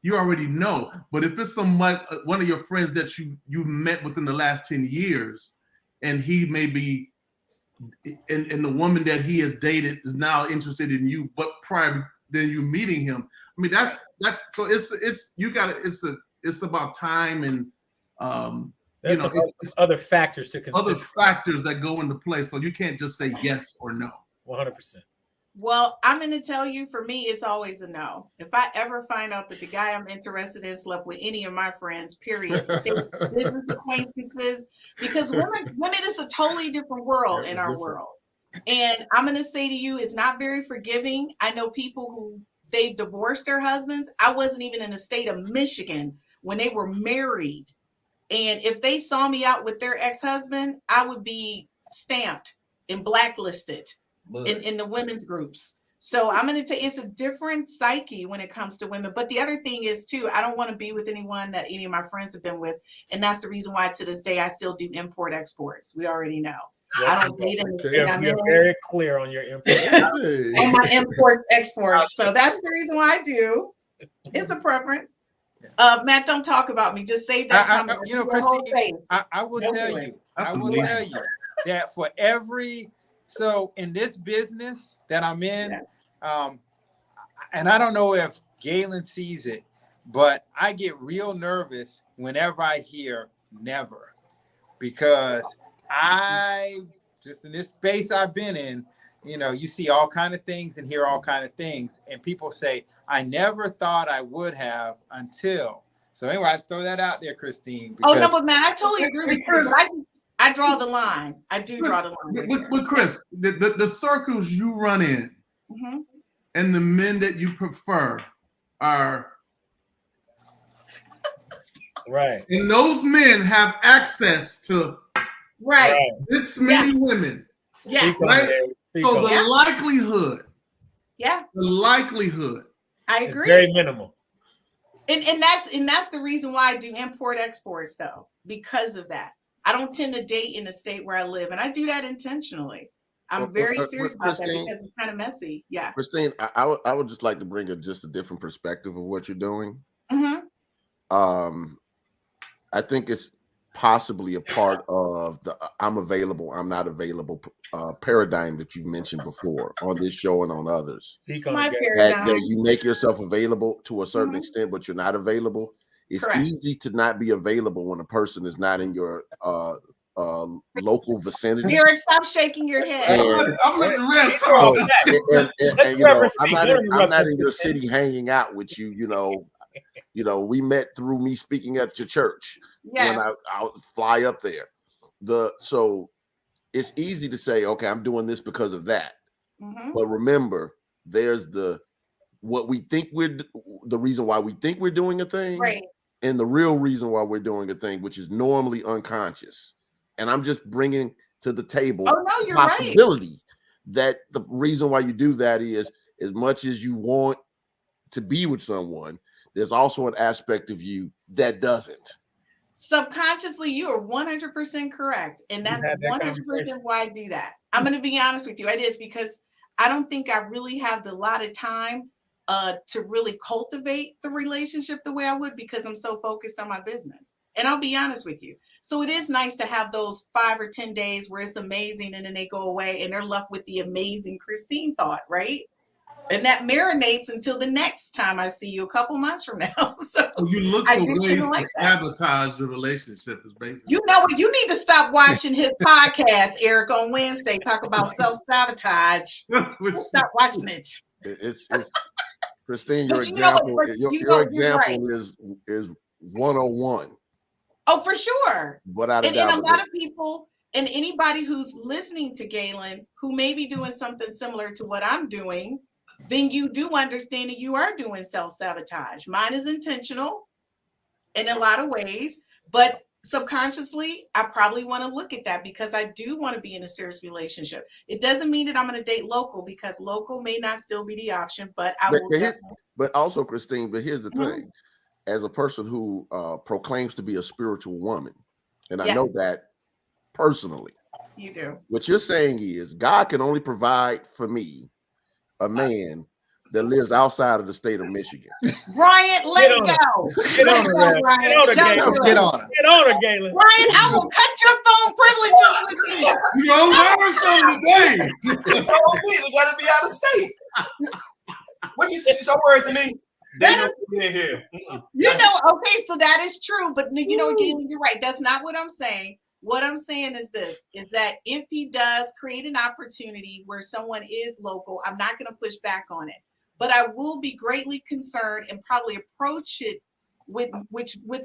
You already know. But if it's one of your friends that you met within the last 10 years, and he may be, and the woman that he has dated is now interested in you, but prior than you meeting him, I mean that's so it's about time and there's other factors to consider. Other factors that go into play, so you can't just say yes or no. 100%. Well, I'm going to tell you, for me, it's always a no. If I ever find out that the guy I'm interested in slept with any of my friends, period, if they were business acquaintances, because women is a totally different world in our world. And I'm going to say to you, it's not very forgiving. I know people who they've divorced their husbands. I wasn't even in the state of Michigan when they were married. And if they saw me out with their ex-husband, I would be stamped and blacklisted in the women's groups. So I'm going to tell you, it's a different psyche when it comes to women. But the other thing is, too, I don't want to be with anyone that any of my friends have been with. And that's the reason why to this day I still do import-exports. We already know. Yes, I don't date anything. You're very clear on your import. On my imports-exports. So that's the reason why I do. It's a preference. Matt, don't talk about me. Just save that comment. You know, Christine, I will tell you. I will tell you that for every in this business that I'm in, and I don't know if Galen sees it, but I get real nervous whenever I hear never, because I just in this space I've been in, you know, you see all kind of things and hear all kind of things, and people say, I never thought I would have until. So anyway, I throw that out there, Christine. Oh no, but man, I totally agree with you. I draw the line. I do draw the line. But Chris, the circles you run in and the men that you prefer are right. And those men have access to this many women. Yeah. Right? So the likelihood. Yeah. The likelihood. I agree. It's very minimal. And that's the reason why I do import-exports, though, because of that. I don't tend to date in the state where I live, and I do that intentionally. I'm very serious about that because it's kind of messy. Yeah. Christine, I would just like to bring just a different perspective of what you're doing. I think it's possibly a part of the I'm available, I'm not available paradigm that you've mentioned before on this show and on others. That you make yourself available to a certain extent, but you're not available. It's easy to not be available when a person is not in your local vicinity. Derek, stop shaking your head. I'm letting the rest talk. And you know, I'm not in your city hanging out with you. You know, we met through me speaking at your church when I fly up there. So it's easy to say, okay, I'm doing this because of that. But remember, there's the reason why we think we're doing a thing, and the real reason why we're doing a thing, which is normally unconscious. And I'm just bringing to the table the possibility that the reason why you do that is, as much as you want to be with someone, there's also an aspect of you that doesn't. Subconsciously, you are 100% correct. And that's 100% why I do that. I'm going to be honest with you. It is because I don't think I really have the lot of time to really cultivate the relationship the way I would, because I'm so focused on my business. And I'll be honest with you. So it is nice to have those 5 or 10 days where it's amazing, and then they go away and they're left with the amazing Christine thought, right? And that marinates until the next time I see you a couple months from now. So you look for ways to sabotage the relationship, is basically. You know what? You need to stop watching his podcast, Eric, on Wednesday. Talk about self-sabotage. Stop watching it. It's Christine, your example is 101. Oh, for sure. Without a doubt. And a lot of people, and anybody who's listening to Galen, who may be doing something similar to what I'm doing, then you do understand that you are doing self-sabotage. Mine is intentional in a lot of ways, but subconsciously, I probably want to look at that because I do want to be in a serious relationship. It doesn't mean that I'm going to date local, because local may not still be the option, but I will definitely. But also, Christine, but here's the thing. As a person who proclaims to be a spiritual woman, and I know that personally. You do. What you're saying is God can only provide for me a man that lives outside of the state of Michigan. Brian, let it go. Get on her, Brian. Get on her, Galen. Brian, I will cut your phone privileges with you. You don't learn something today. We got to be out of state. What you say? Some words to me. You know, okay, so that is true, but you know, again, you're right. That's not what I'm saying. What I'm saying is this, is that if he does create an opportunity where someone is local, I'm not going to push back on it. But I will be greatly concerned and probably approach it with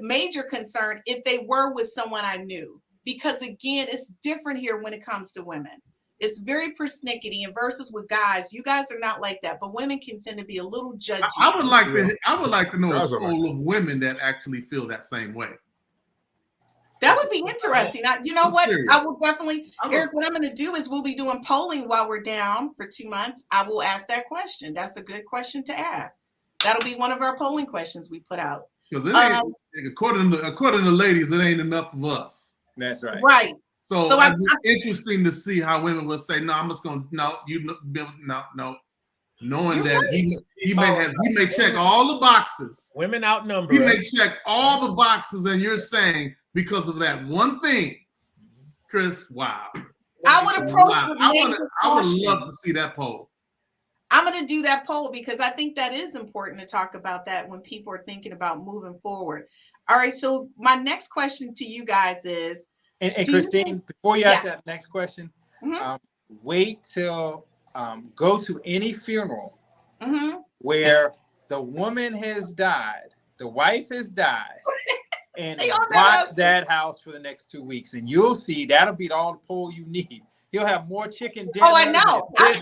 major concern if they were with someone I knew. Because again, it's different here when it comes to women. It's very persnickety, and versus with guys, you guys are not like that. But women can tend to be a little judgy. I would like to know a pool of women that actually feel that same way. That would be interesting. You know what? Serious. I will definitely, Eric, what I'm going to do is we'll be doing polling while we're down for 2 months. I will ask that question. That's a good question to ask. That'll be one of our polling questions we put out. Because according to ladies, it ain't enough of us. That's right. Right. So it's interesting to see how women will say, no, I'm just going to, no. Knowing that he may check all the boxes. Women outnumber. He may check all the boxes, and you're saying because of that one thing, Chris, wow. I would approach. I would love to see that poll. I'm going to do that poll because I think that is important to talk about that when people are thinking about moving forward. All right. So my next question to you guys is, and Christine, before you ask that next question, wait till go to any funeral where the woman has died, the wife has died, and watch that house for the next 2 weeks, and you'll see that'll beat all the poll you need. You'll have more chicken dinners. Oh, I know. I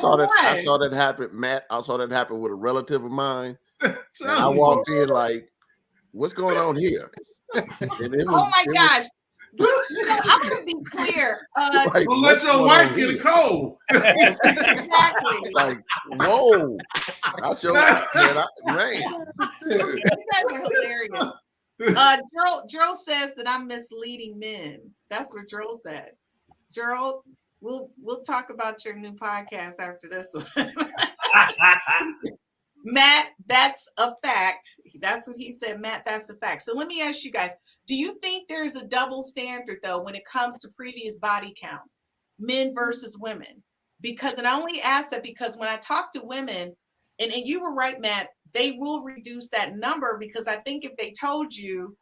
saw that happen, Matt. I saw that happen with a relative of mine. And I walked in like, what's going on here? And it was, gosh. I'm going to be clear. Like, well, let your wife get a cold. Exactly. Like, whoa. I showed man. You guys are hilarious. Gerald says that I'm misleading men. That's what Gerald said. Gerald, we'll talk about your new podcast after this one. Matt, that's a fact. That's what he said. Matt, that's a fact. So let me ask you guys, do you think there's a double standard, though, when it comes to previous body counts, men versus women? Because, and I only ask that because when I talk to women, and you were right, Matt, they will reduce that number because I think if they told you,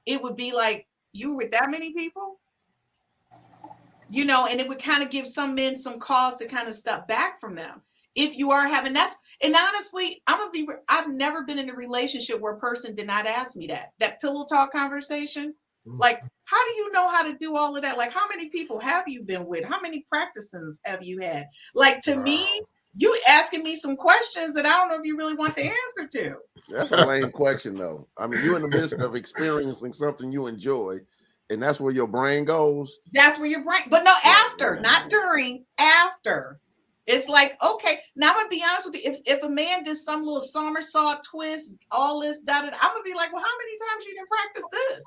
it would be like, you were with that many people? You know, and it would kind of give some men some cause to kind of step back from them. If you are having and honestly, I've never been in a relationship where a person did not ask me that pillow talk conversation. Like, how do you know how to do all of that? Like, how many people have you been with? How many practices have you had? Like, to me, you asking me some questions that I don't know if you really want the answer to. That's a lame question, though. I mean, you're in the midst of experiencing something you enjoy, and that's where your brain goes. That's where your brain, but no, after, not during, after. It's like, okay, now I'm gonna be honest with you. If a man did some little somersault twist, all this, I'm gonna be like, well, how many times you can practice this?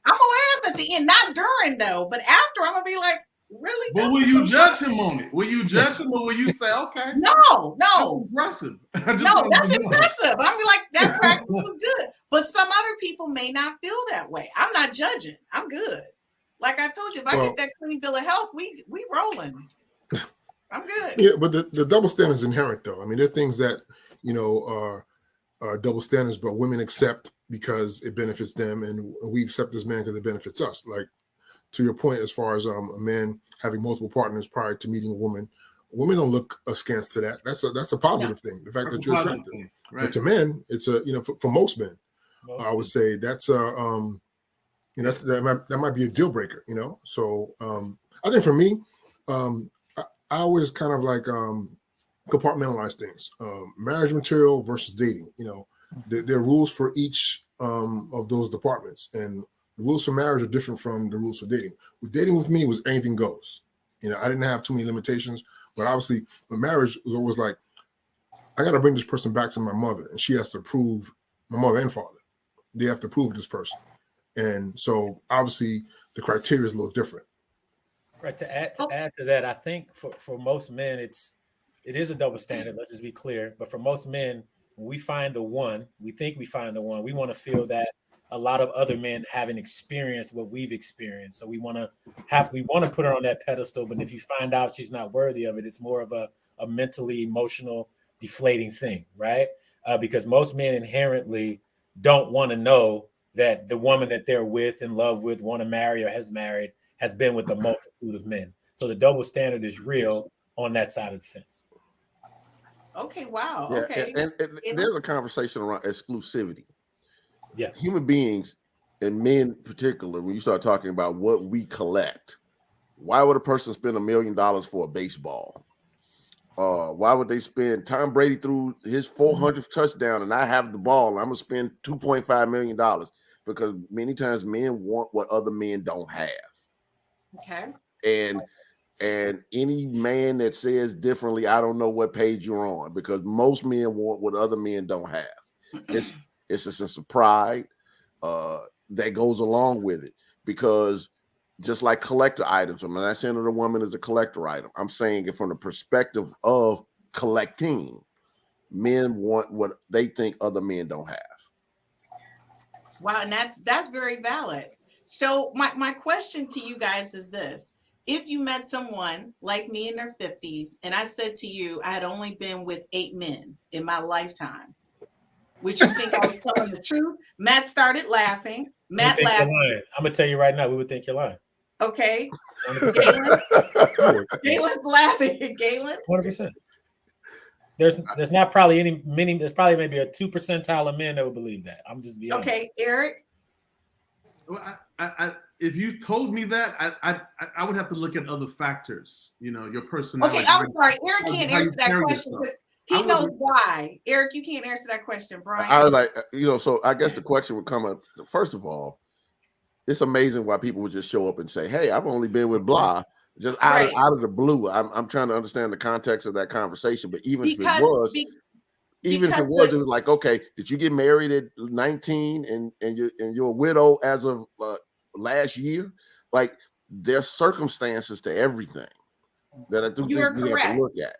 I'm gonna ask at the end, not during though, but after. I'm gonna be like, really? But will you judge him on it? Will you judge him, or will you say, okay? No. That's impressive. That's impressive. I'm like, that practice was good. But some other people may not feel that way. I'm not judging. I'm good. Like I told you, if I get that clean bill of health, we rolling. I'm good. Yeah, but the double standard is inherent, though. I mean, there are things that, you know, are double standards, but women accept because it benefits them, and we accept as men because it benefits us. Like, to your point, as far as a man having multiple partners prior to meeting a woman, women don't look askance to that. That's a positive thing. The fact that you're attractive. Right. But to men, it's for most men, I would say that's that might be a deal breaker. You know, so I think for me, I always kind of like compartmentalize things. Marriage material versus dating. You know, there are rules for each of those departments, and the rules for marriage are different from the rules for dating. With dating with me was anything goes. You know, I didn't have too many limitations, but obviously with marriage was always like, I got to bring this person back to my mother, and she has to approve, my mother and father. They have to approve this person. And so obviously the criteria is a little different. Right. To add to that, I think for most men, it is a double standard. Let's just be clear. But for most men, when we find the one, we think we find the one, we want to feel that a lot of other men haven't experienced what we've experienced. So we want to put her on that pedestal. But if you find out she's not worthy of it, it's more of a mentally emotional deflating thing. Right. because most men inherently don't want to know that the woman that they're with, in love with, want to marry, or has married, has been with a multitude of men. So the double standard is real on that side of the fence. Okay, wow. Yeah, Okay. and there's a conversation around exclusivity. Yeah. Human beings, and men in particular, when you start talking about what we collect, why would a person spend $1 million for a baseball? Why would they spend? Tom Brady threw his 400th touchdown, and I have the ball. I'm gonna spend $2.5 million because many times men want what other men don't have. Okay. And any man that says differently, I don't know what page you're on, because most men want what other men don't have. It's a sense of pride that goes along with it, because just like collector items, I'm not saying that a woman is a collector item. I'm saying it from the perspective of collecting. Men want what they think other men don't have. Wow, and that's very valid. So my question to you guys is this. If you met someone like me in their 50s, and I said to you, I had only been with 8 men in my lifetime, would you think I was telling the truth? Matt started laughing. Matt laughed. I'm gonna tell you right now, we would think you're lying. Okay. 100%. Galen's laughing. Galen? 100%. There's not probably there's probably maybe a 2 percentile of men that would believe that. I'm just being honest. Okay, Eric. Well, if you told me that, I would have to look at other factors. You know, your personality. Okay, I'm sorry. Eric can't answer that question yourself. because he knows why. Eric, you can't answer that question, Brian. I was like, so I guess the question would come up. First of all, it's amazing why people would just show up and say, "Hey, I've only been with blah," just out of the blue. I'm trying to understand the context of that conversation. But even if it was, it was like, okay, did you get married at 19 and you're a widow as of last year? Like, there's circumstances to everything that I do think we have to look at.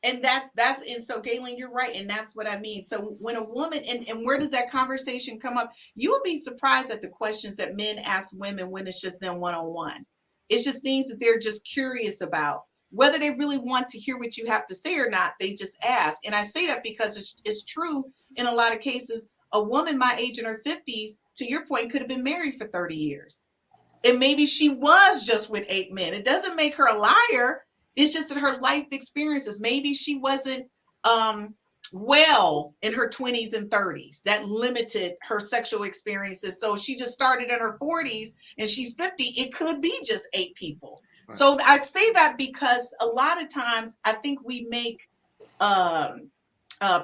And and so Galen, you're right. And that's what I mean. So when a woman, and where does that conversation come up? You will be surprised at the questions that men ask women when it's just them one-on-one. It's just things that they're just curious about. Whether they really want to hear what you have to say or not, they just ask. And I say that because it's true in a lot of cases. A woman my age in her 50s, to your point, could have been married for 30 years. And maybe she was just with 8 men. It doesn't make her a liar. It's just that her life experiences. Maybe she wasn't well in her 20s and 30s. That limited her sexual experiences. So she just started in her 40s and she's 50. It could be just 8 people. Right. So I say that because a lot of times I think we make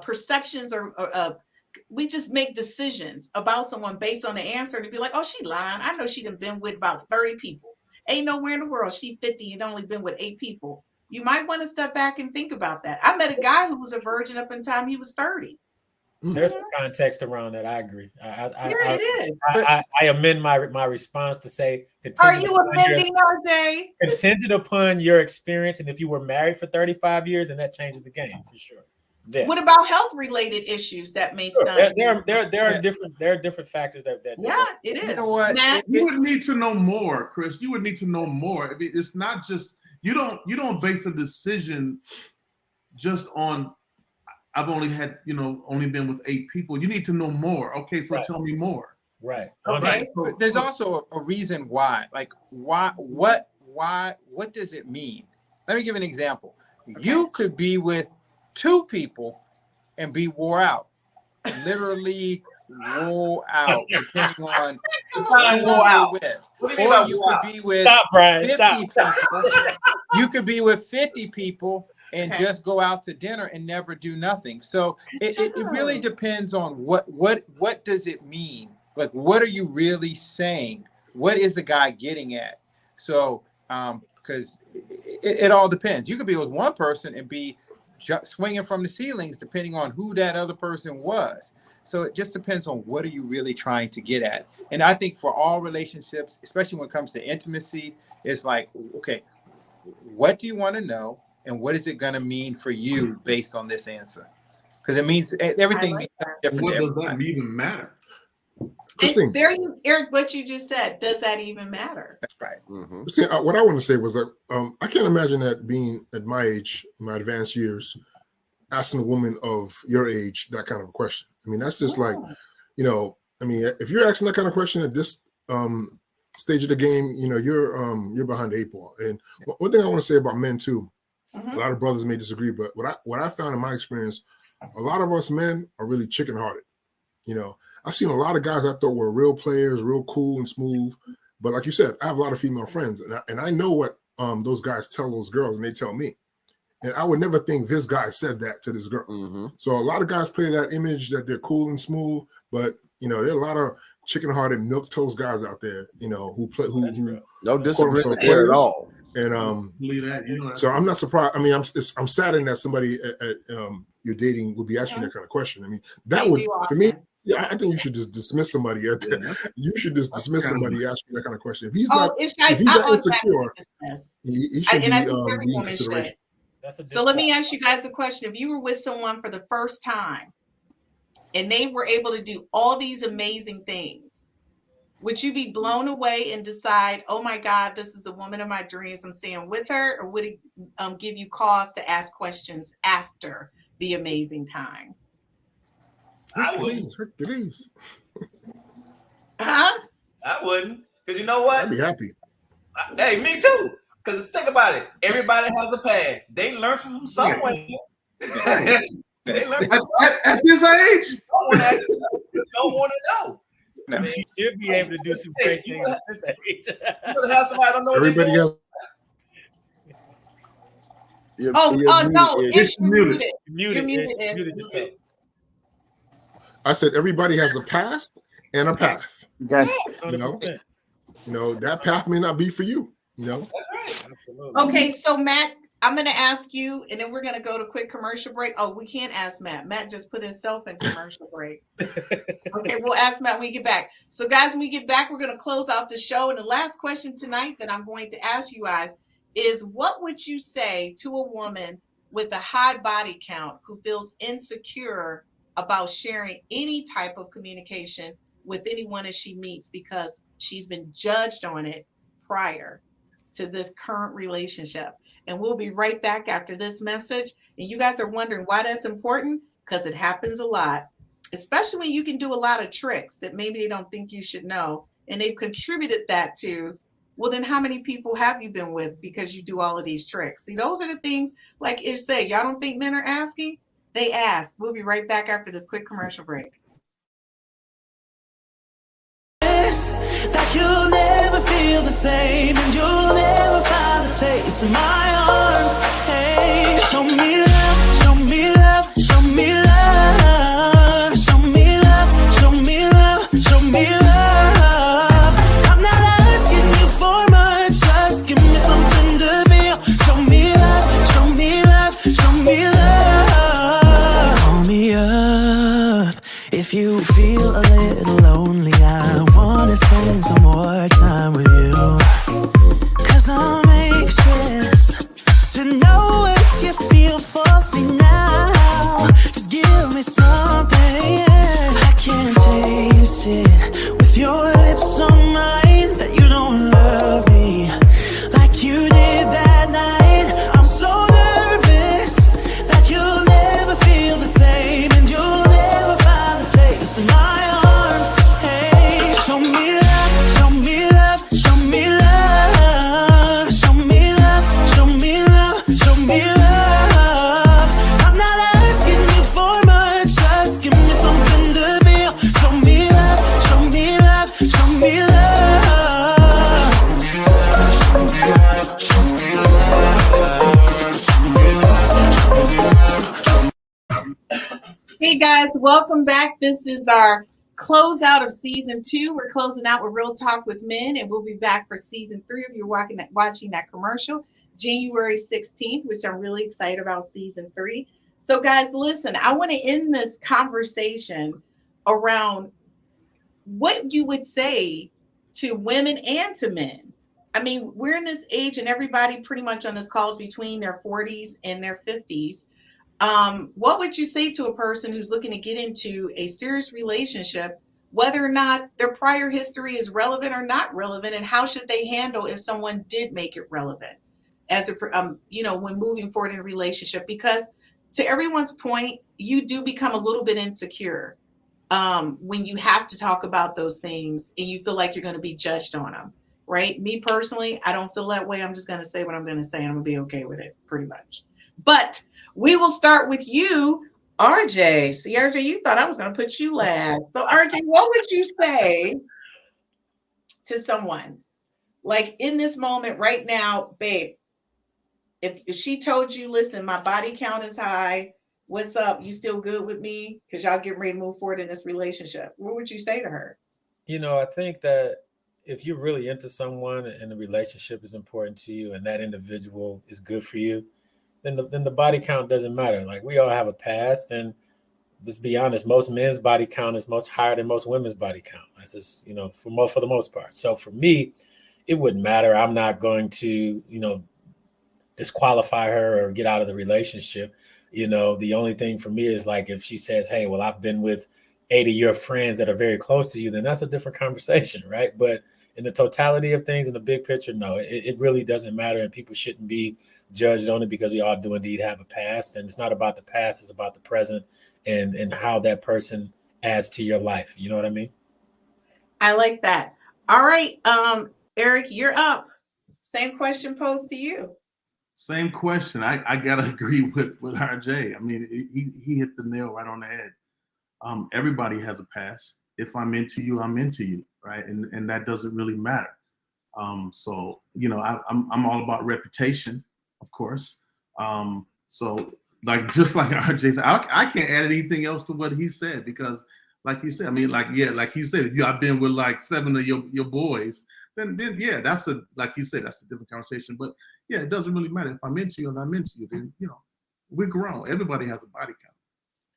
perceptions or we just make decisions about someone based on the answer and be like, oh, she lying. I know she done been with about 30 people. Ain't nowhere in the world she 50 and only been with 8 people. You might want to step back and think about that. I met a guy who was a virgin up in time he was 30. There's some context around that. I agree. It is. I amend my response to say, are you amending, RJ? Contingent upon your experience, and if you were married for 35 years, and that changes the game for sure. Yeah. What about health-related issues that may stun? There are different factors that yeah, it is. You know what? You would need to know more, Chris. You would need to know more. I mean, it's not just you don't base a decision just on I've only been with 8 people. You need to know more. Okay, so tell me more. Right. Okay. So, there's also a reason why. Like what does it mean? Let me give an example. Okay. You could be with 2 people and be wore out, literally wore out, depending on who you're with. Or you could be with 50 people. You could be with 50 people and just go out to dinner and never do nothing. So it really depends on what does it mean? Like, what are you really saying? What is the guy getting at? So because it all depends. You could be with one person and be swinging from the ceilings, depending on who that other person was. So it just depends on what are you really trying to get at. And I think for all relationships, especially when it comes to intimacy, it's like, okay, what do you want to know? And what is it going to mean for you based on this answer? Because it means everything means different. What does that even matter? Eric, what you just said, does that even matter? That's right. Mm-hmm. See, what I want to say was that I can't imagine that being at my age, in my advanced years, asking a woman of your age that kind of a question. I mean, that's just like, you know, I mean, if you're asking that kind of question at this stage of the game, you know, you're behind the 8 ball. And one thing I want to say about men too, a lot of brothers may disagree, but what I found in my experience, a lot of us men are really chicken hearted. You know, I've seen a lot of guys I thought were real players, real cool and smooth. But like you said, I have a lot of female friends, and I know what those guys tell those girls, and they tell me. And I would never think this guy said that to this girl. Mm-hmm. So a lot of guys play that image that they're cool and smooth, but you know, there are a lot of chicken-hearted, milk-toast guys out there, you know, who play who no disagreement there at all. And so I'm not surprised. I mean, I'm saddened that somebody you're dating would be asking that kind of question. I mean, that would for me. Yeah, I think you should just dismiss somebody. You should just dismiss somebody asking that kind of question. If he's not insecure, he should be consideration. So let me ask you guys a question. If you were with someone for the first time and they were able to do all these amazing things, would you be blown away and decide, oh my God, this is the woman of my dreams, I'm staying with her? Or would it give give to ask questions after the amazing time? I wouldn't. Hercules. Huh? I wouldn't. Because you know what? I'd be happy. Hey, me too. Because think about it. Everybody has a past. They learned from somewhere. At this age? Don't want to know. No. I mean, you'll be able to do some great things at this age. You have somebody don't know everybody else. No, it's muted. You're muted. I said everybody has a past and a path. Yes. You know, that path may not be for you. You know. That's right. Okay, so Matt, I'm going to ask you, and then we're going to go to quick commercial break. Oh, we can't ask Matt. Matt just put himself in commercial break. Okay, we'll ask Matt when we get back. So, guys, when we get back, we're going to close out the show. And the last question tonight that I'm going to ask you guys is, what would you say to a woman with a high body count who feels insecure about sharing any type of communication with anyone that she meets because she's been judged on it prior to this current relationship? And we'll be right back after this message. And you guys are wondering why that's important? Because it happens a lot, especially when you can do a lot of tricks that maybe they don't think you should know. And they've contributed that to, well, then how many people have you been with because you do all of these tricks? See, those are the things, like Ish said, y'all don't think men are asking? They ask. We'll be right back after this quick commercial break. Like you'll never feel the same, and you'll never find a place in my arms. Hey, show me love, show me love, show me love, show me love, show me love, show me love. I'm not asking you for much, just give me something to feel. Show me love, show me love, show me love. Call me up if you feel a little lonely. I wanna spend some more time with you, 'cause I'm anxious to know what you feel for me now. Just give me something I can't taste it. With your lips on mine, that you don't love me like you did that night. I'm so nervous that you'll never feel the same, and you'll never find a place in my arms. Hey, show me love, show me love, show me love, show me love, show me love, show me love. I'm not asking you for much, just give me something to feel. Show me love, show me love, show me love. Hey guys, welcome back. This is our closeout of season 2. We're closing out with Real Talk with Men, and we'll be back for season 3 if you're watching that commercial, January 16th, which I'm really excited about season 3. So guys, listen, I want to end this conversation around what you would say to women and to men. I mean, we're in this age and everybody pretty much on this call is between their 40s and their 50s. What would you say to a person who's looking to get into a serious relationship, whether or not their prior history is relevant or not relevant, and how should they handle if someone did make it relevant as a, when moving forward in a relationship? Because to everyone's point, you do become a little bit insecure when you have to talk about those things and you feel like you're going to be judged on them, right? Me personally, I don't feel that way. I'm just going to say what I'm going to say and I'm going to be okay with it pretty much. But we will start with you, RJ. See, RJ, you thought I was going to put you last. So, RJ, what would you say to someone like in this moment right now, babe? If she told you, listen, my body count is high, what's up? You still good with me? Because y'all getting ready to move forward in this relationship. What would you say to her? You know, I think that if you're really into someone and the relationship is important to you and that individual is good for you, then the body count doesn't matter. Like, we all have a past, and let's be honest, most men's body count is much higher than most women's body count. That's just, you know, for the most part. So for me, it wouldn't matter. I'm not going to, you know, disqualify her or get out of the relationship. You know, the only thing for me is like, if she says, hey, well, I've been with 8 of your friends that are very close to you, then that's a different conversation, right? But in the totality of things, in the big picture, no, it really doesn't matter. And people shouldn't be judged on it because we all do indeed have a past. And it's not about the past, it's about the present and how that person adds to your life. You know what I mean? I like that. All right, Eric, you're up. Same question posed to you. Same question. I gotta agree with RJ. I mean, he hit the nail right on the head. Everybody has a past. If I'm into you, I'm into you, right? And that doesn't really matter. So you know, I'm all about reputation, of course. So like just like RJ said, I can't add anything else to what he said because, like he said, I mean, like he said, if I've been with like 7 of your boys, then yeah, that's like he said, that's a different conversation. But yeah, it doesn't really matter if I'm into you and I'm into you. Then you know, we're grown. Everybody has a body count.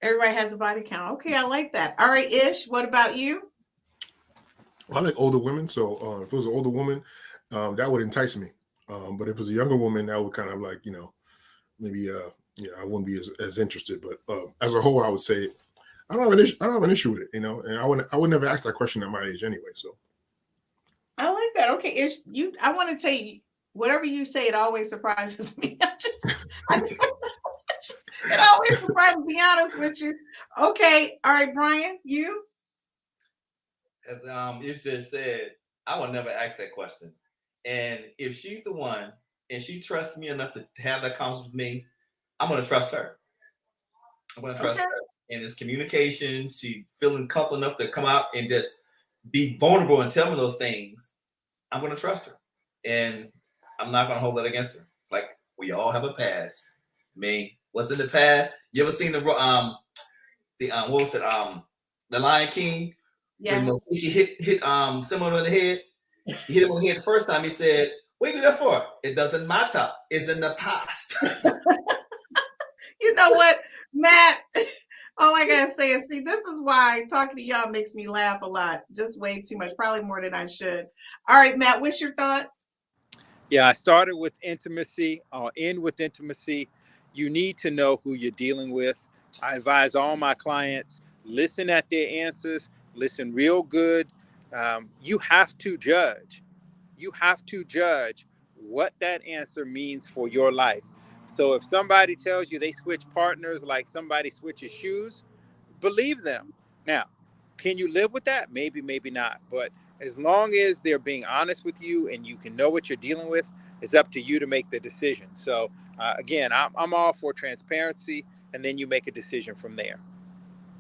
Everybody has a body count. Okay, I like that. All right, Ish, what about you? I like older women, so if it was an older woman, that would entice me. But if it was a younger woman, that would kind of like, you know, maybe I wouldn't be as interested. But as a whole, I would say I don't have an issue with it, you know, and I would never ask that question at my age anyway. So I like that. Okay, Ish, I want to tell you, whatever you say, it always surprises me. It always surprises me, to be honest with you. Okay, all right, Brian, you? As Ish just said, I would never ask that question. And if she's the one and she trusts me enough to have that conversation with me, I'm gonna trust her. I'm gonna trust her. And it's communication. She feeling comfortable enough to come out and just be vulnerable and tell me those things. I'm gonna trust her. And I'm not gonna hold that against her. Like, we all have a past. I mean, what's in the past? You ever seen the what was it? The Lion King? Yeah. He hit Simba on the head. He hit him on the head the first time. He said, "What you do that for? It doesn't matter. It's in the past." You know what, Matt? All I gotta say is, see, this is why talking to y'all makes me laugh a lot. Just way too much, probably more than I should. All right, Matt, what's your thoughts? Yeah, I started with intimacy. I'll end with intimacy. You need to know who you're dealing with. I advise all my clients, listen at their answers, listen real good. You have to judge. You have to judge what that answer means for your life. So if somebody tells you they switch partners like somebody switches shoes, believe them. Now, can you live with that? Maybe, maybe not. But as long as they're being honest with you and you can know what you're dealing with, it's up to you to make the decision. So again, I'm all for transparency, and then you make a decision from there.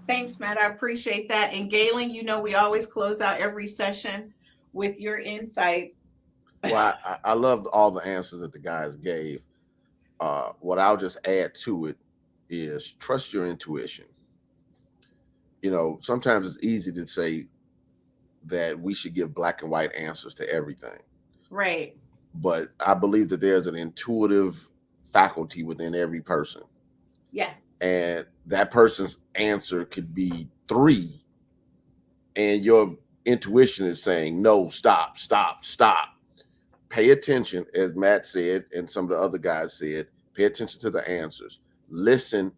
Thanks, Matt. I appreciate that. And Galen, you know, we always close out every session with your insight. Well, I loved all the answers that the guys gave. What I'll just add to it is trust your intuition. You know, sometimes it's easy to say that we should give black and white answers to everything. Right. But I believe that there's an intuitive faculty within every person. Yeah. And that person's answer could be 3. And your intuition is saying, no, stop. Pay attention, as Matt said, and some of the other guys said, pay attention to the answers. Listen,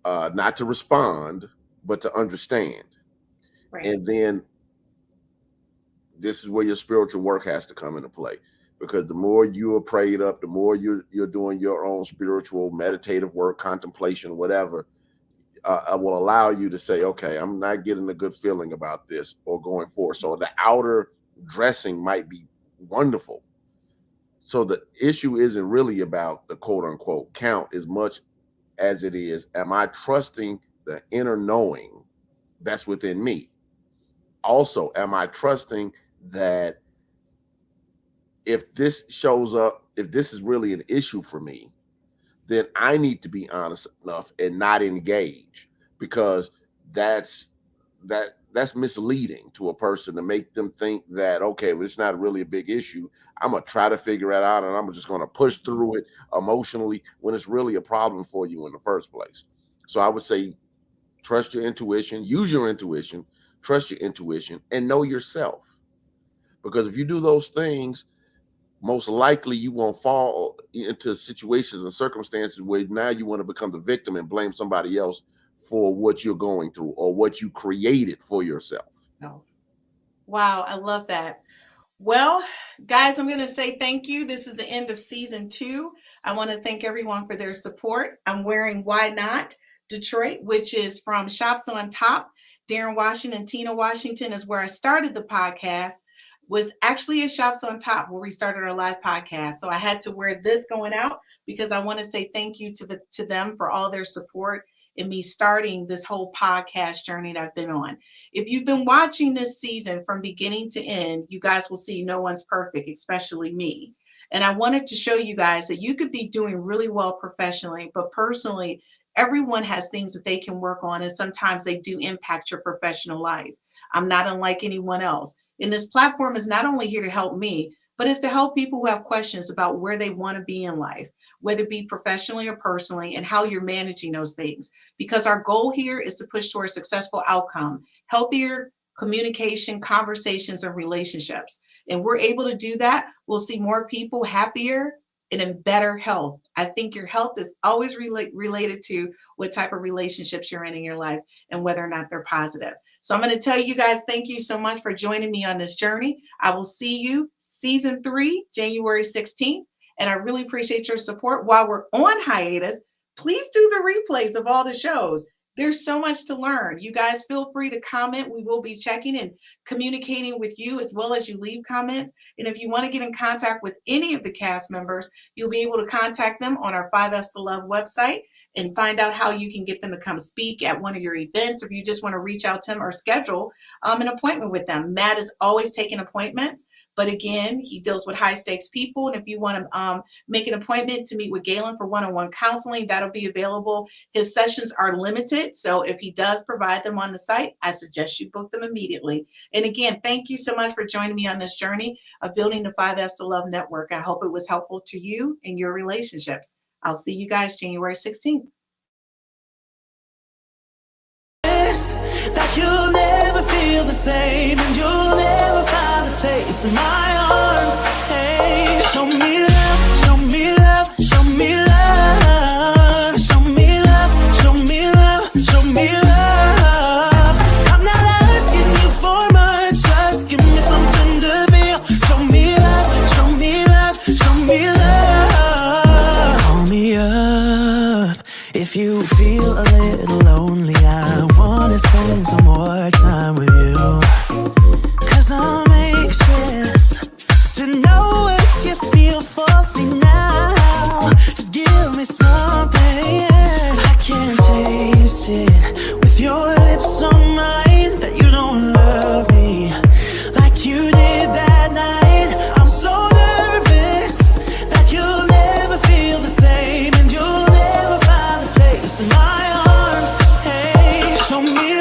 not to respond, but to understand. Right. And then this is where your spiritual work has to come into play. because the more you are prayed up, the more you're doing your own spiritual, meditative work, contemplation, whatever, will allow you to say, okay, I'm not getting a good feeling about this or going forward. So the outer dressing might be wonderful. So the issue isn't really about the quote unquote count as much as it is, am I trusting the inner knowing that's within me? Also, am I trusting that if this shows up, if this is really an issue for me, then I need to be honest enough and not engage, because that's misleading to a person to make them think that, okay, well, it's not really a big issue. I'm going to try to figure it out and I'm just going to push through it emotionally when it's really a problem for you in the first place. So I would say, trust your intuition, use your intuition, trust your intuition, and know yourself. Because if you do those things, most likely you won't fall into situations and circumstances where now you want to become the victim and blame somebody else for what you're going through or what you created for yourself. So, wow, I love that. Well, guys, I'm going to say thank you. This is the end of season 2. I want to thank everyone for their support. I'm wearing Why Not Detroit, which is from Shops on Top. Darren Washington, Tina Washington is where I started the podcast. Was actually at Shops on Top where we started our live podcast. So I had to wear this going out because I want to say thank you to them for all their support in me starting this whole podcast journey that I've been on. If you've been watching this season from beginning to end, you guys will see no one's perfect, especially me. And I wanted to show you guys that you could be doing really well professionally, but personally, everyone has things that they can work on, and sometimes they do impact your professional life. I'm not unlike anyone else. And this platform is not only here to help me, but it's to help people who have questions about where they want to be in life, whether it be professionally or personally, and how you're managing those things. Because our goal here is to push toward a successful outcome, healthier communication, conversations, and relationships. And we're able to do that, we'll see more people happier and in better health. I think your health is always related to what type of relationships you're in your life and whether or not they're positive. So I'm going to tell you guys, thank you so much for joining me on this journey. I will see you season 3, January 16th. And I really appreciate your support. While we're on hiatus, please do the replays of all the shows. There's so much to learn. You guys feel free to comment. We will be checking and communicating with you as well as you leave comments. And if you want to get in contact with any of the cast members, you'll be able to contact them on our 5Fs to Love website and find out how you can get them to come speak at one of your events, or if you just want to reach out to them or schedule an appointment with them. Matt is always taking appointments, but again, he deals with high stakes people. And if you want to make an appointment to meet with Galen for one-on-one counseling, that'll be available. His sessions are limited, so if he does provide them on the site, I suggest you book them immediately. And again, thank you so much for joining me on this journey of building the 5Fs to Love network. I hope it was helpful to you and your relationships. I'll see you guys January 16th. That you'll never feel the same, and you'll never find a place in my arms. Hey, show me love, show me love, show me love, show me love, show me love, show me love. I'm not asking you for much, just give me something to feel. Show me love, show me love, show me love. Call me up if you feel a little lonely. I wanna spend some more time with you, 'cause I'm anxious to know what you feel for me now. Just give me something, I can't taste it with your lips on mine, that you don't love me like you did that night. I'm so nervous that you'll never feel the same, and you'll never find a place in my arms. Hey, show me